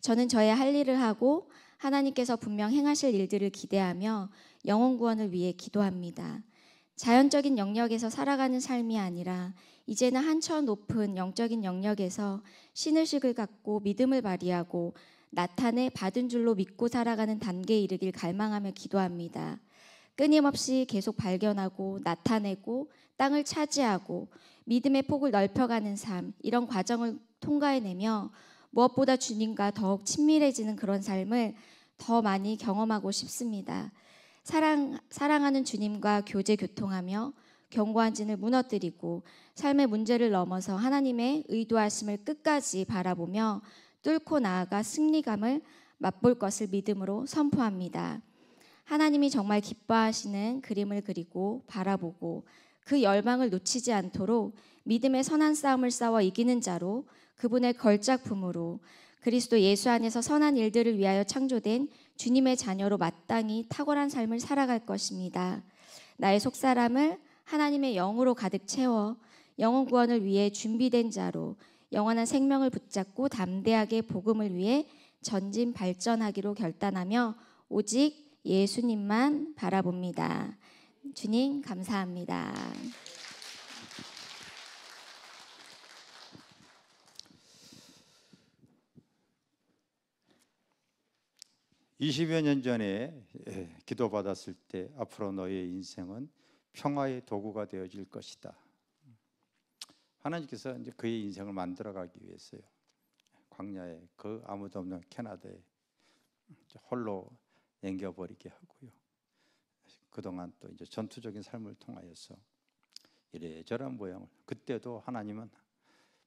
저는 저의 할 일을 하고 하나님께서 분명 행하실 일들을 기대하며 영혼 구원을 위해 기도합니다. 자연적인 영역에서 살아가는 삶이 아니라 이제는 한층 높은 영적인 영역에서 신의식을 갖고 믿음을 발휘하고 나타내 받은 줄로 믿고 살아가는 단계에 이르길 갈망하며 기도합니다. 끊임없이 계속 발견하고 나타내고 땅을 차지하고 믿음의 폭을 넓혀가는 삶, 이런 과정을 통과해내며 무엇보다 주님과 더욱 친밀해지는 그런 삶을 더 많이 경험하고 싶습니다. 사랑하는 주님과 교제 교통하며 견고한 진을 무너뜨리고 삶의 문제를 넘어서 하나님의 의도하심을 끝까지 바라보며 뚫고 나아가 승리감을 맛볼 것을 믿음으로 선포합니다. 하나님이 정말 기뻐하시는 그림을 그리고 바라보고 그 열망을 놓치지 않도록 믿음의 선한 싸움을 싸워 이기는 자로 그분의 걸작품으로 그리스도 예수 안에서 선한 일들을 위하여 창조된 주님의 자녀로 마땅히 탁월한 삶을 살아갈 것입니다. 나의 속사람을 하나님의 영으로 가득 채워 영혼 구원을 위해 준비된 자로 영원한 생명을 붙잡고 담대하게 복음을 위해 전진 발전하기로 결단하며 오직 예수님만 바라봅니다. 주님 감사합니다. 20여 년 전에 기도받았을 때 앞으로 너의 인생은 평화의 도구가 되어질 것이다. 하나님께서 이제 그의 인생을 만들어가기 위해서요. 광야에 그 아무도 없는 캐나다에 홀로 남겨버리게 하고요. 그동안 또 이제 전투적인 삶을 통하여서 이래저런 모양을 그때도 하나님은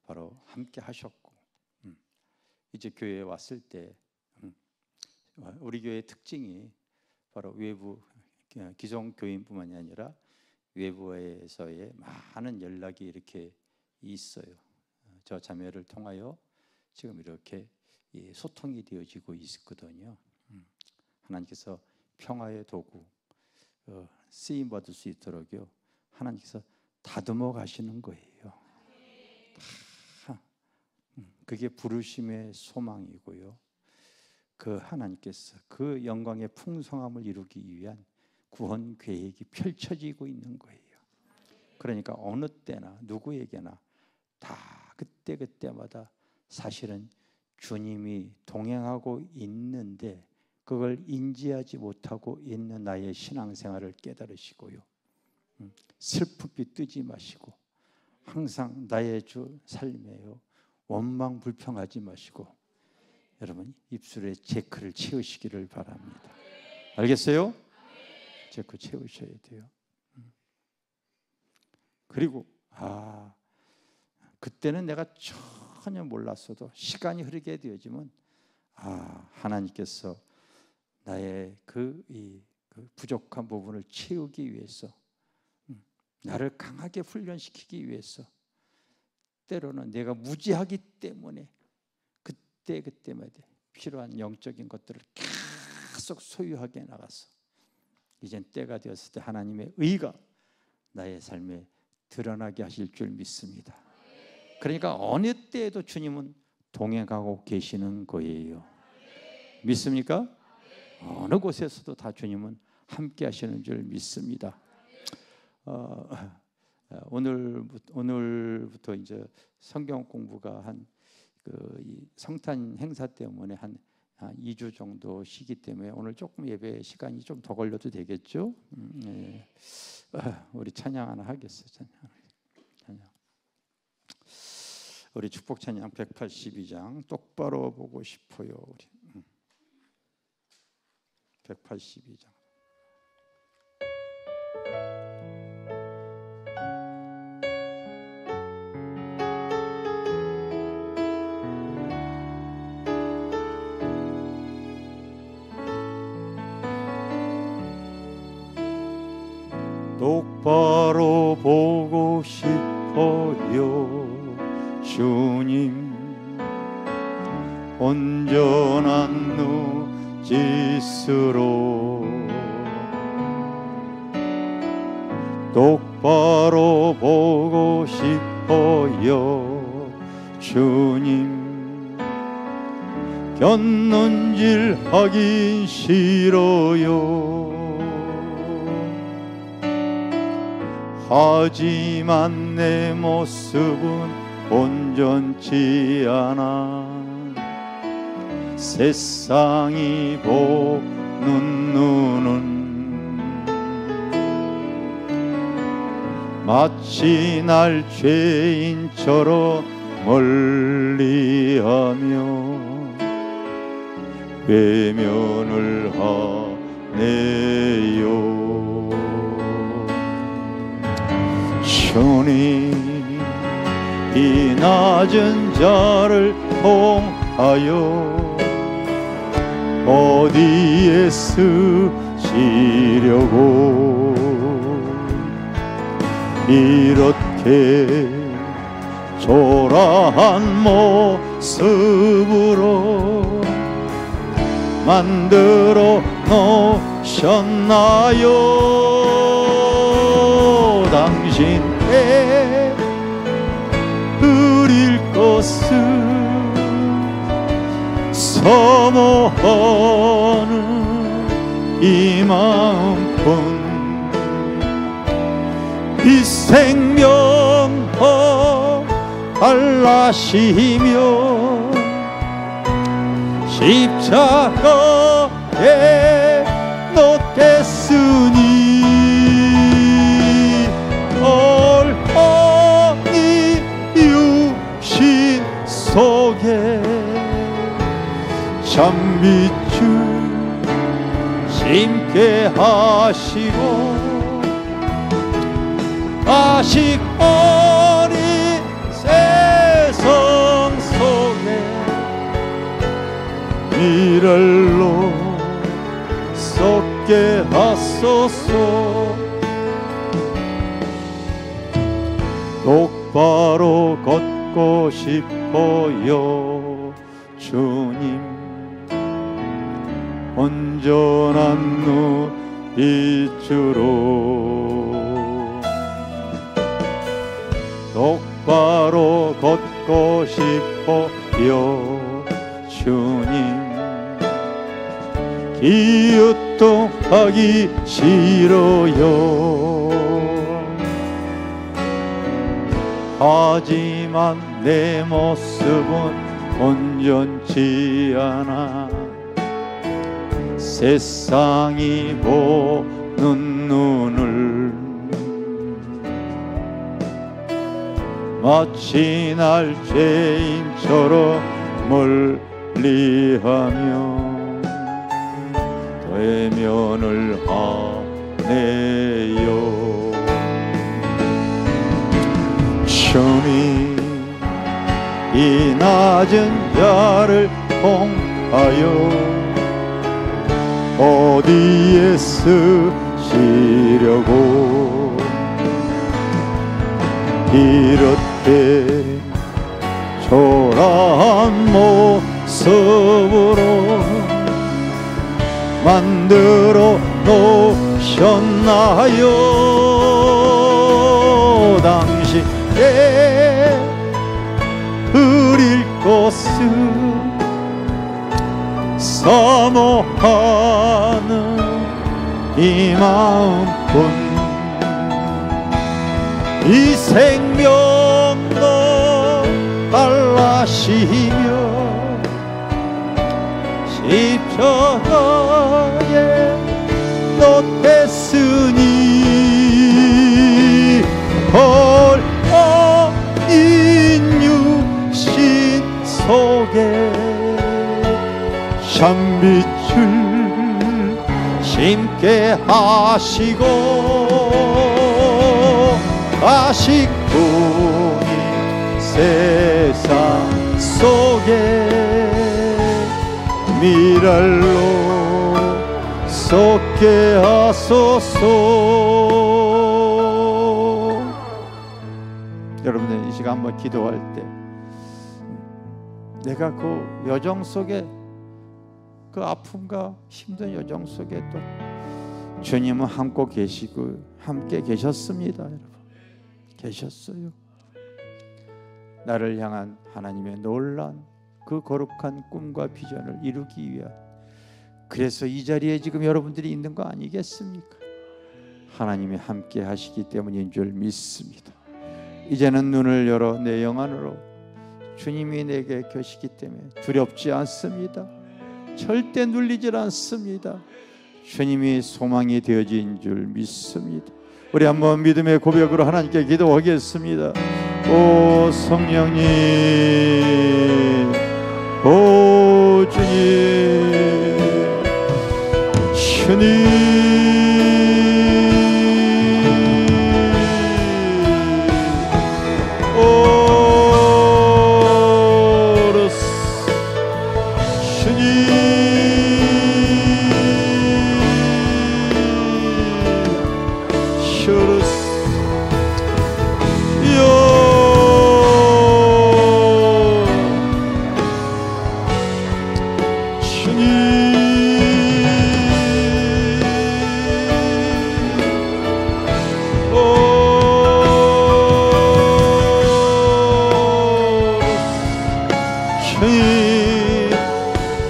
바로 함께 하셨고 이제 교회에 왔을 때 우리 교회의 특징이 바로 외부 기존 교인뿐만이 아니라 외부에서의 많은 연락이 이렇게 있어요. 저 자매를 통하여 지금 이렇게 소통이 되어지고 있거든요. 하나님께서 평화의 도구 쓰임 받을 수 있도록요. 하나님께서 다듬어 가시는 거예요. 그게 부르심의 소망이고요. 그 하나님께서 그 영광의 풍성함을 이루기 위한 구원 계획이 펼쳐지고 있는 거예요. 그러니까 어느 때나 누구에게나 다 그때마다 사실은 주님이 동행하고 있는데 그걸 인지하지 못하고 있는 나의 신앙생활을 깨달으시고요. 슬픔이 뜨지 마시고 항상 나의 주 삶에요. 원망 불평하지 마시고 여러분 입술에 체크를 채우시기를 바랍니다. 알겠어요? 체크 채우셔야 돼요. 그리고 그때는 내가 전혀 몰랐어도 시간이 흐르게 되어지면 하나님께서 나의 그 부족한 부분을 채우기 위해서 나를 강하게 훈련시키기 위해서 때로는 내가 무지하기 때문에 그때마다 필요한 영적인 것들을 계속 소유하게 나가서 이젠 때가 되었을 때 하나님의 의가 나의 삶에 드러나게 하실 줄 믿습니다. 그러니까 어느 때에도 주님은 동행하고 계시는 거예요. 믿습니까? 어느 곳에서도 다 주님은 함께 하시는 줄 믿습니다. 오늘부터 이제 성경 공부가 이 성탄 행사 때문에 한 2주 정도 쉬기 때문에 오늘 조금 예배 시간이 좀 더 걸려도 되겠죠? 네. 우리 찬양 하나 하겠어요. 찬양. 우리 축복찬양 182장 똑바로 보고 싶어요. 우리 182장. 똑바로 보고 싶어요. 주님 온전한 눈짓으로 똑바로 보고 싶어요. 주님 곁눈질 하긴 싫어요. 하지만 내 모습은 온전치 않아 세상이 보는 눈은 마치 날 죄인처럼 멀리하며 외면을 하네요. 주님 이 낮은 자를 통하여 어디에 쓰시려고 이렇게 초라한 모습으로 만들어 놓으셨나요? 당신께 드릴 것은 사모하는 이 마음뿐. 이 생명과 달라시며 십자가에 놓겠으니 얼마니 육신 속에 참빛을 심게 하시고 아직 어린 세상 속에 미랄로 썩게 하소서. 똑바로 걷고 싶어요. 주님 온전한 눈빛으로 똑바로 걷고 싶어요. 주님 기웃동하기 싫어요. 하지만 내 모습은 온전치 않아 세상이 보는 눈을 마치 날 죄인처럼 멀리하며 외면을 하네요. 주님 이 낮은 자를 통하여 어디에 쓰시려고 이렇게 초라한 모습으로 만들어 놓으셨나요? 당신께 드릴 것은 사모하는 이 마음뿐. 이 생명도 달라시며 십자가에 놓겠으니 헐어인 장빛을 심게 하시고 가신 분이 세상 속에 미랄로 쏟게 하소서. 여러분들 이 시간 한번 기도할 때 내가 그 여정 속에 그 아픔과 힘든 여정 속에 또 주님은 함께 계셨습니다. 여러분 계셨어요. 나를 향한 하나님의 놀라운 그 거룩한 꿈과 비전을 이루기 위한, 그래서 이 자리에 지금 여러분들이 있는 거 아니겠습니까? 하나님이 함께 하시기 때문인 줄 믿습니다. 이제는 눈을 열어 내 영 안으로 주님이 내게 계시기 때문에 두렵지 않습니다. 절대 눌리질 않습니다. 주님이 소망이 되어진 줄 믿습니다. 우리 한번 믿음의 고백으로 하나님께 기도하겠습니다. 오 성령님, 오 주님, 주님,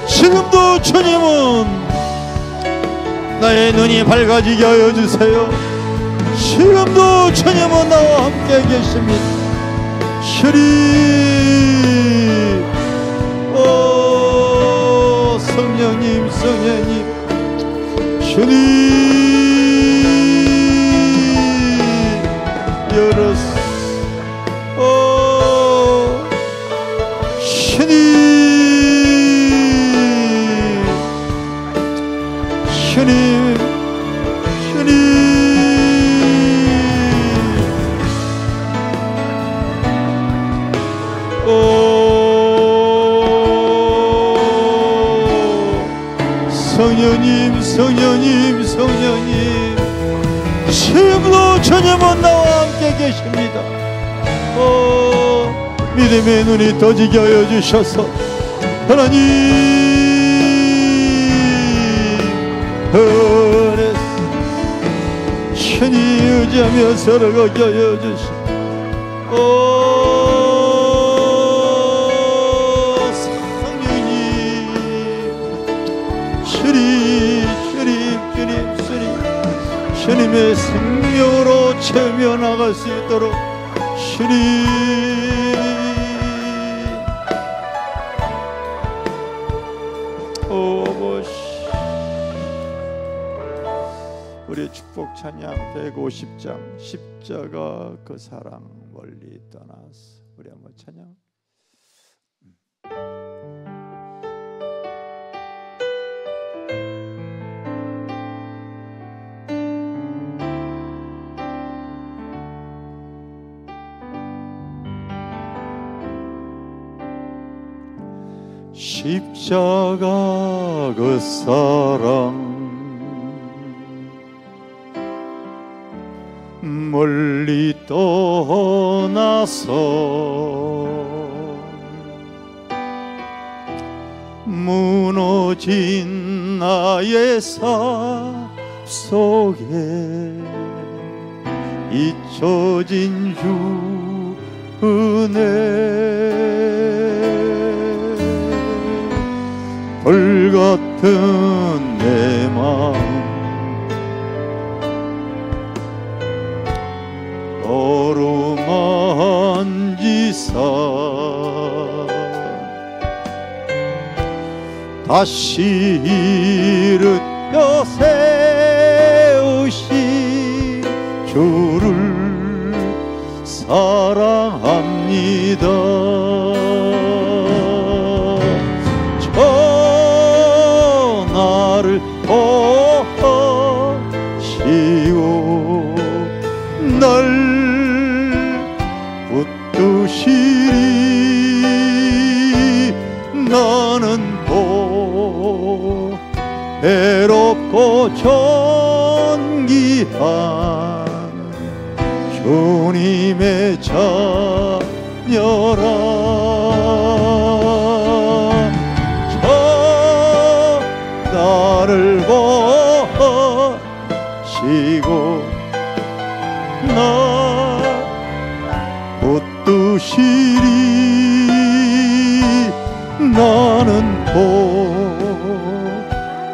지금도 주님은 나의 눈이 밝아지게 하여 주세요. 지금도 주님은 나와 함께 계십니다. 주님, 오 성령님, 성령님, 주님 열어서 주님, 주님, 오 성령님, 성령님, 성령님, 지금도 주님은 나와 함께 계십니다. 오 믿음의 눈이 떠지게 하여 주셔서 하나님 은혜스 신이 의지하며 살아가게 하여 주시오. 오 성령님, 주님, 주님, 주님, 주님, 주님의 생명으로 채우며 나갈 수 있도록 주님, 우리 축복 찬양 150장 십자가 그 사랑 멀리 떠나서 우리 한번 찬양. 십자가 그 사랑 멀리 떠나서 무너진 나의 삶 속에 잊혀진 주 은혜 불같은 내 마음 너로 만지사 다시 일으켜 세우신 주를 사랑합니다. 나를 보시고 날 붙드시리. 나는 외롭고 존귀한 주님의 자녀라. 저 나를 보시고 나 붙드시리. 나는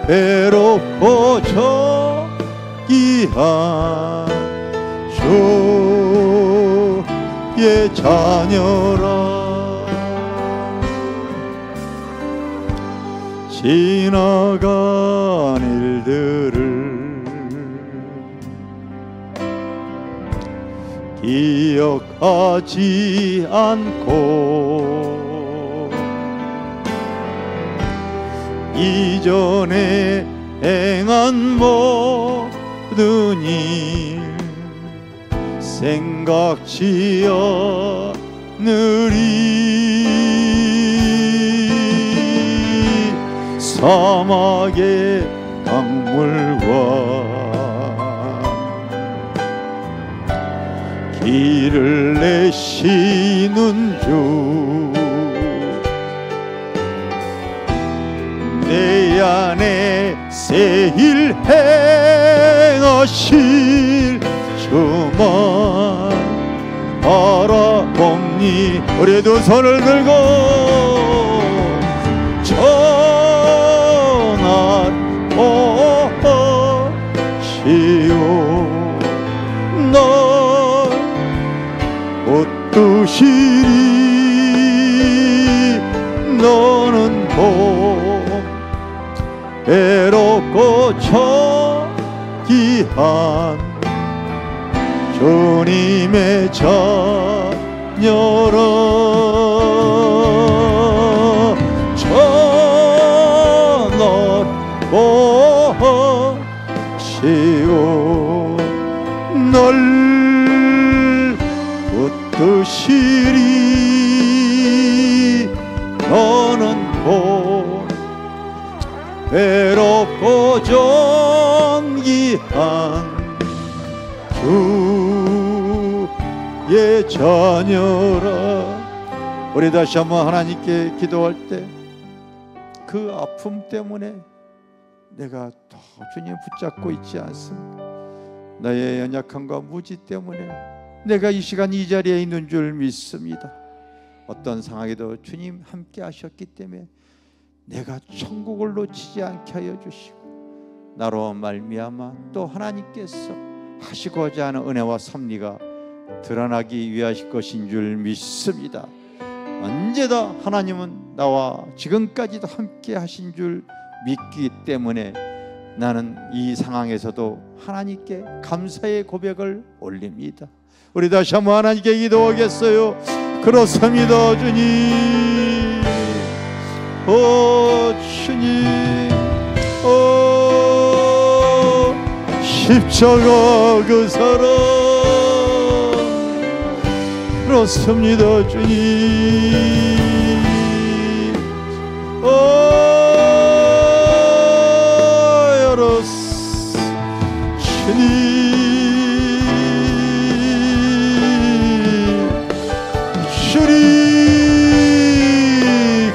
외롭고 존귀한 주의 자녀라. 지나간 일들을 기억하지 않고 이전에 행한 모든 일 생각지 않으리. 사막의 강물과 길을 내시는 주, 내 안에 새 일 행하실 주만 바라봅니. 우리 두 손을 들고 전할 오시오. 날 붙드시리. 너는 외롭고 존귀한 주님의 자녀라. 저 널 보시오. 널 붙드시리. 너는 외롭고 존귀한 주의 자녀라. 우리 다시 한번 하나님께 기도할 때 그 아픔 때문에 내가 더 주님 붙잡고 있지 않습니다. 나의 연약함과 무지 때문에 내가 이 시간 이 자리에 있는 줄 믿습니다. 어떤 상황에도 주님 함께 하셨기 때문에 내가 천국을 놓치지 않게 하여 주시고 나로 말미암아 또 하나님께서 하시고자 하는 은혜와 섭리가 드러나기 위하실 것인 줄 믿습니다. 언제나 하나님은 나와 지금까지도 함께 하신 줄 믿기 때문에 나는 이 상황에서도 하나님께 감사의 고백을 올립니다. 우리 다시 한번 하나님께 기도하겠어요. 그렇습니다. 주님, 오 주님, 오 십자가 그 사랑 그렇습니다. 주님, 오 여러스 주님,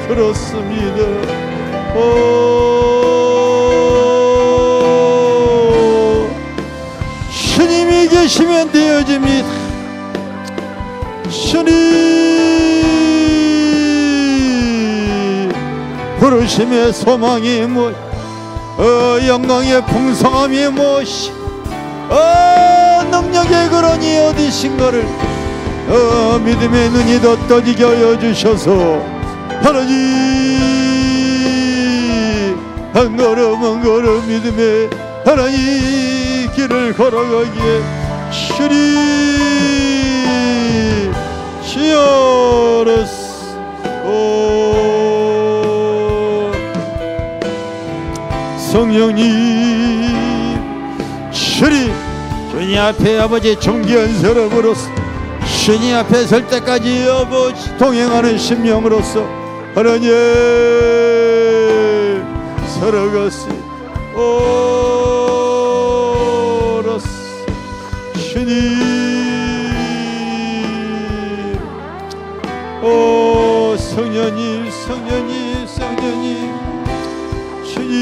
그렇습니다. 오 주님이 계시면 되어집니다. 주님 부르심의 소망이 무엇, 영광의 풍성함이 무엇이, 능력의 근원이 어디신가를 믿음의 눈이 더 떠지게 하여 주셔서 하나님 한 걸음 한 걸음 믿음의 하나님 길을 걸어가기에 주님 시어러스 성령님 주님 주님 앞에 아버지 존귀한 사람으로서 주님 앞에 설 때까지 아버지 동행하는 심령으로서 하나님 살아갔습니다. 오로스 주님 오 성령님 성령님 성령님 주님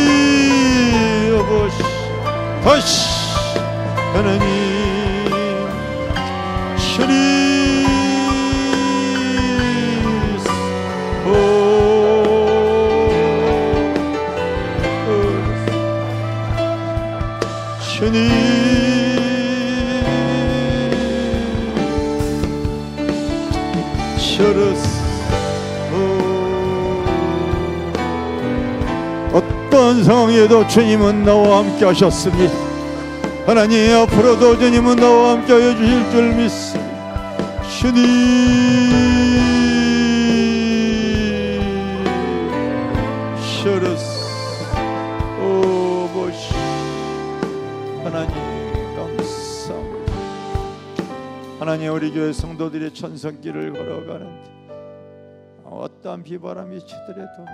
주님 아버지 다시 하나님 주님 주님 셔러스 어떤 상황에도 주님은 나와 함께 하셨습니다. 하나님 앞으로도 주님은 나와 함께 하여 주실 줄 믿습니다. 주님 셔러스 오보시 하나님 감사합니다. 하나님 우리 교회 성도들의 천성길을 걸어가는데 어떠한 비바람이 치더라도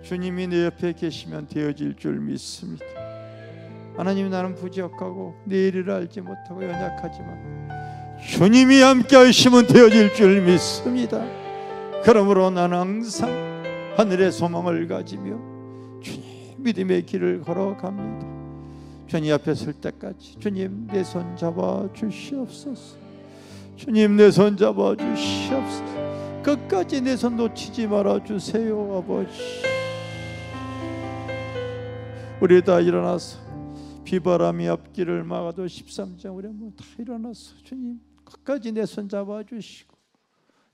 주님이 내 옆에 계시면 되어질 줄 믿습니다. 하나님 나는 부족하고 내 일을 알지 못하고 연약하지만 주님이 함께 하시면 되어질 줄 믿습니다. 그러므로 나는 항상 하늘의 소망을 가지며 주님 믿음의 길을 걸어갑니다. 주님 앞에 설 때까지 주님 내 손 잡아 주시옵소서. 주님 내 손 잡아 주시옵소서. 끝까지 내 손 놓치지 말아 주세요. 아버지 우리 다 일어나서 비바람이 앞길을 막아도 13장 우리 한번 다 일어나서 주님 끝까지 내 손 잡아 주시고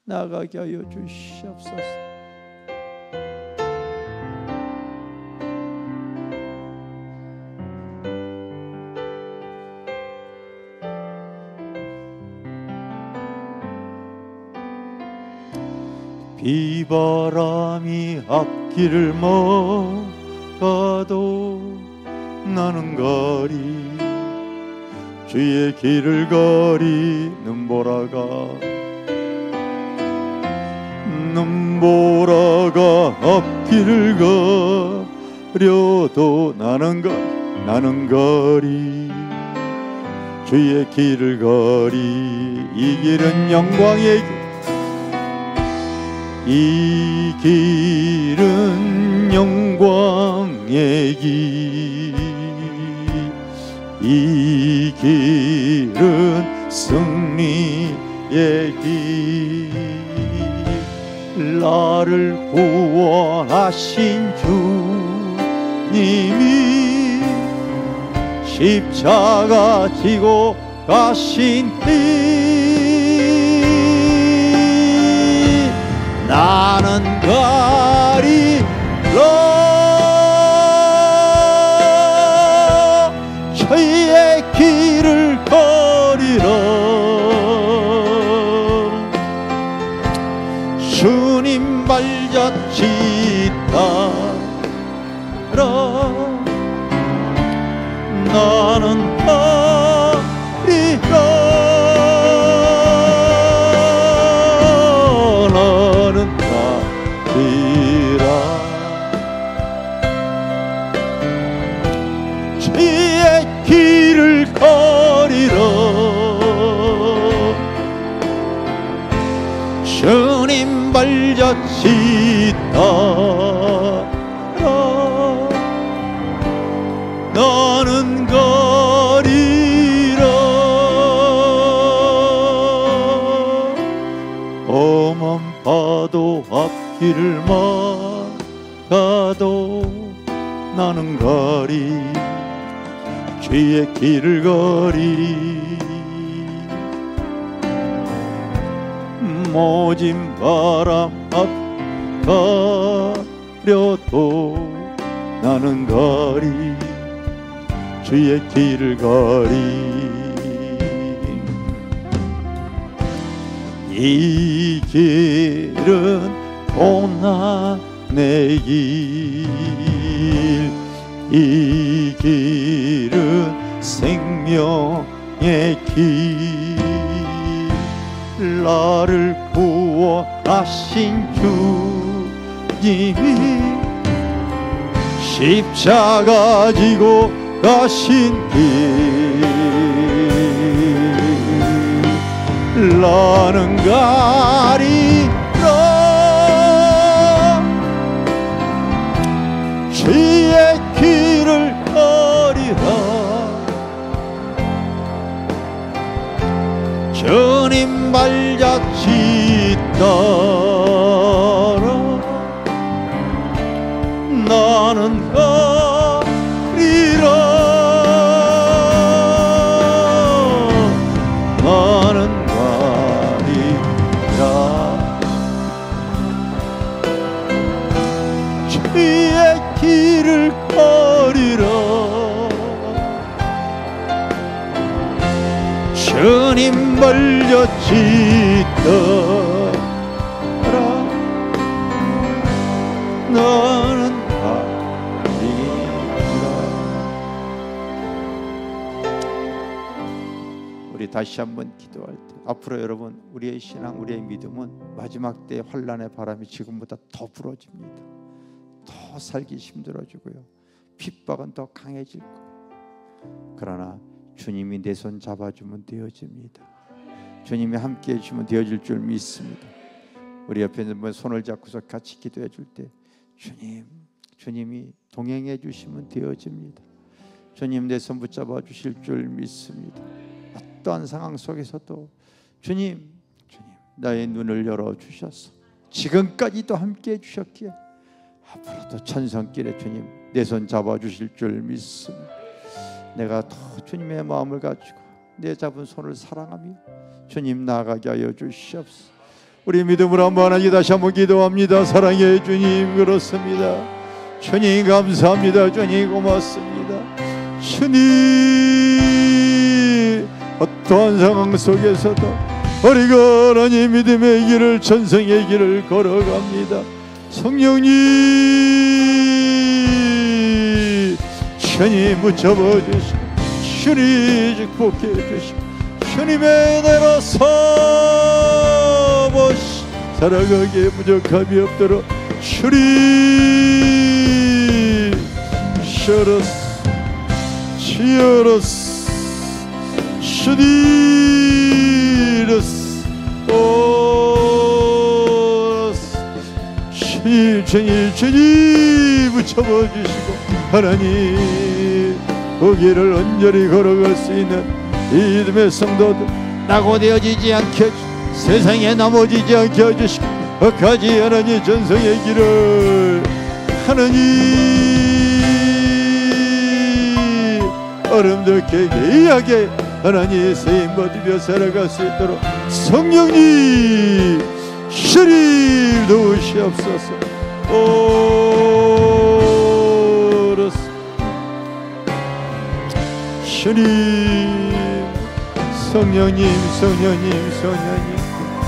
나아가게 하여 주시옵소서. 비바람이 앞길을 막아도 나는 가리 주의 길을 가리 눈보라가 앞길을 가려도 나는 가리 주의 길을 가리 이 길은 영광의 길 이 길은 영광의 길 이 길은 승리의 길 나를 구원하신 주님이 십자가 지고 가신 길 나는 가리라 주의 길을 가리라 주님 발자취 따라 나는 가리라 주의 길을 가리라 주님 발자취 따라 나는 가리라 험한 파도 앞길을 막아도 나는 가리 주의 길을 가리 모진 바람 앞 가려도 나는 가리 주의 길을 가리 이 길은 고난의 길, 이 길은 생명의 길, 나를 구원하신 주님이 십자가 지고 가신 길, 나는 가리라. 주의 길을 가리라. 주님 발자취 따라 나는 가리라. 나는 가리라. 주의 길을 가리라. 주님 발자취 따라 나는 우리 다시 한번 기도할 때, 앞으로 여러분 우리의 신앙, 우리의 믿음은 마지막 때의 환난의 바람이 지금보다 더 불어집니다. 더 살기 힘들어지고요, 핍박은 더 강해질 거예요. 그러나 주님이 내 손 잡아주면 되어집니다. 주님이 함께 해주면 되어질 줄 믿습니다. 우리 옆에 있는 손을 잡고서 같이 기도해 줄 때, 주님이 동행해 주시면 되어집니다. 주님 내 손 붙잡아 주실 줄 믿습니다. 어떠한 상황 속에서도 주님 나의 눈을 열어주셔서 지금까지도 함께해 주셨기에 앞으로도 천성길에 주님 내 손 잡아주실 줄 믿습니다. 내가 더 주님의 마음을 가지고 내 잡은 손을 사랑하며 주님 나아가게 하여 주시옵소서. 우리 믿음으로 한번 하나님 다시 한번 기도합니다. 사랑해 주님, 그렇습니다. 주님 감사합니다. 주님 고맙습니다. 주님 어떠한 상황 속에서도 우리가 하나님 믿음의 길을, 전성의 길을 걸어갑니다. 성령님 주님 붙잡아 주시고 주님 축복해 주시고 주님의 은혜로 삼으시 살아가기에 부족함이 없도록 주님 셔러스 치어러스 주니러스 오러스 주님 붙잡아 주시고 하나님 그 길을 온전히 걸어갈 수 있는 이 믿음의 성도들 낙오되어지지 않게 해주시고 세상에 넘어지지 않게 해주시고 끝까지 하나님 전성의 길을 하나님 아름답게 예의하게 하나님 쓰임 받으며 살아갈 수 있도록 성령님 주님 도우시옵소서. 오로스 주님 성령님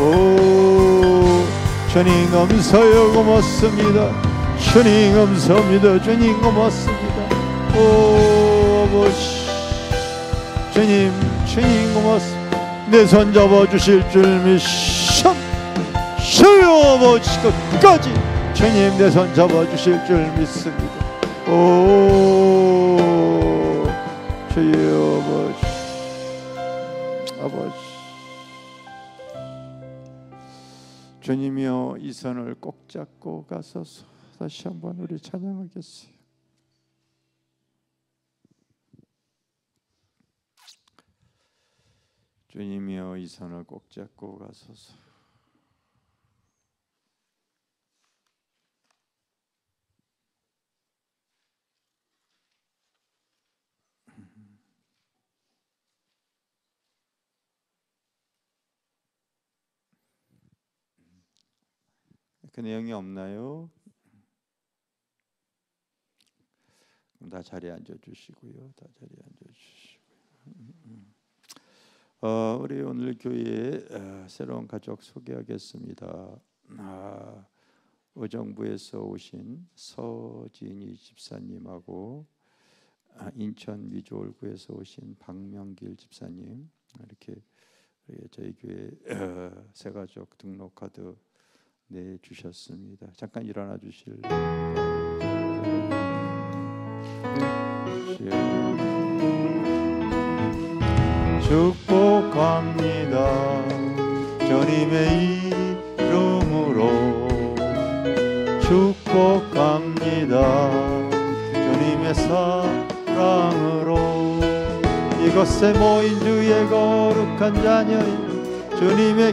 오 주님 감사해요. 고맙습니다. 주님 감사합니다. 주님 고맙습니다. 오 아버지 주님 고맙습니다. 내 손 잡아주실 줄 믿으셔 주여 아버지 끝까지 주님 내 손 잡아주실 줄 믿습니다. 오 주여 아버지 주님이여 이 손을 꼭 잡고 가소서. 다시 한번 우리 찬양하겠어요. 주님이여 이 손을 꼭 잡고 가소서. 그 내용이 없나요? 다 자리에 앉아 주시고요. 다 자리에 앉아 주시고요. 우리 오늘 교회에 새로운 가족 소개하겠습니다. 의정부에서 오신 서진희 집사님하고 인천 미주홀구에서 오신 박명길 집사님, 이렇게 저희 교회 새 가족 등록 카드 내주셨습니다. 잠깐 일어나 주실래요? 축복합니다. 주님의 이름으로 축복합니다. 주님의 사랑으로 이곳에 모인 주의 거룩한 자녀인 주님의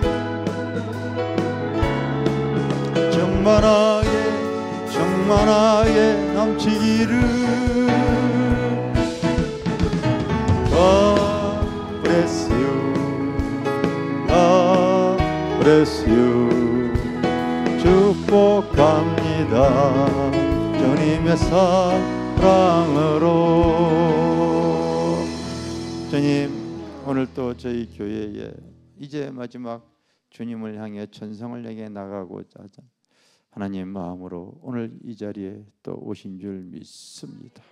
충만하게 넘치기를. Bless you. 축복합니다. 주님의 사랑으로. 주님, 오늘 또 저희 교회에 이제 마지막 주님을 향해 전성을 향해 나가고자 하자 하나님 마음으로 오늘 이 자리에 또 오신 줄 믿습니다.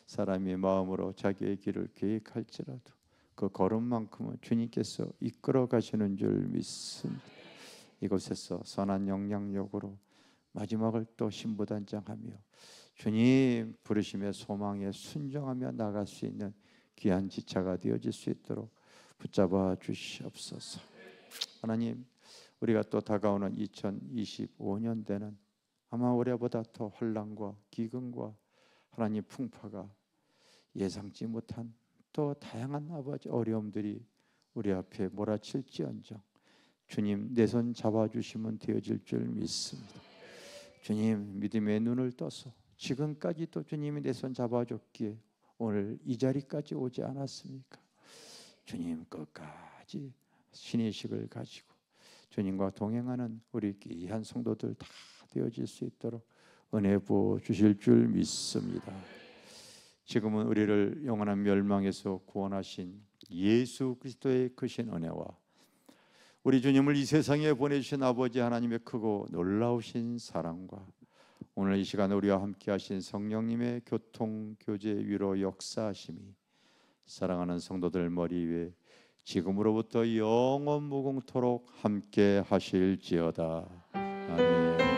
사람이 마음으로 자기의 길을 계획할지라도 그 걸음만큼은 주님께서 이끌어 가시는 줄 믿습니다. 이곳에서 선한 영향력으로 마지막을 또 신부단장하며 주님 부르심의 소망에 순종하며 나갈 수 있는 귀한 지체가 되어질 수 있도록 붙잡아 주시옵소서. 하나님, 우리가 또 다가오는 2025년대는 아마 올해보다 더 환난과 기근과 하나님 풍파가 예상치 못한 또 다양한 아버지 어려움들이 우리 앞에 몰아칠지언정 주님 내 손 잡아주시면 되어질 줄 믿습니다. 주님 믿음의 눈을 떠서 지금까지도 주님이 내 손 잡아줬기에 오늘 이 자리까지 오지 않았습니까? 주님 끝까지 신의식을 가지고 주님과 동행하는 우리 귀한 성도들 다 되어질 수 있도록 은혜 부어 주실 줄 믿습니다. 지금은 우리를 영원한 멸망에서 구원하신 예수 그리스도의 크신 은혜와 우리 주님을 이 세상에 보내주신 아버지 하나님의 크고 놀라우신 사랑과 오늘 이 시간 우리와 함께 하신 성령님의 교통, 교제, 위로 역사하심이 사랑하는 성도들 머리 위에 지금으로부터 영원 무궁토록 함께 하실지어다. 아멘.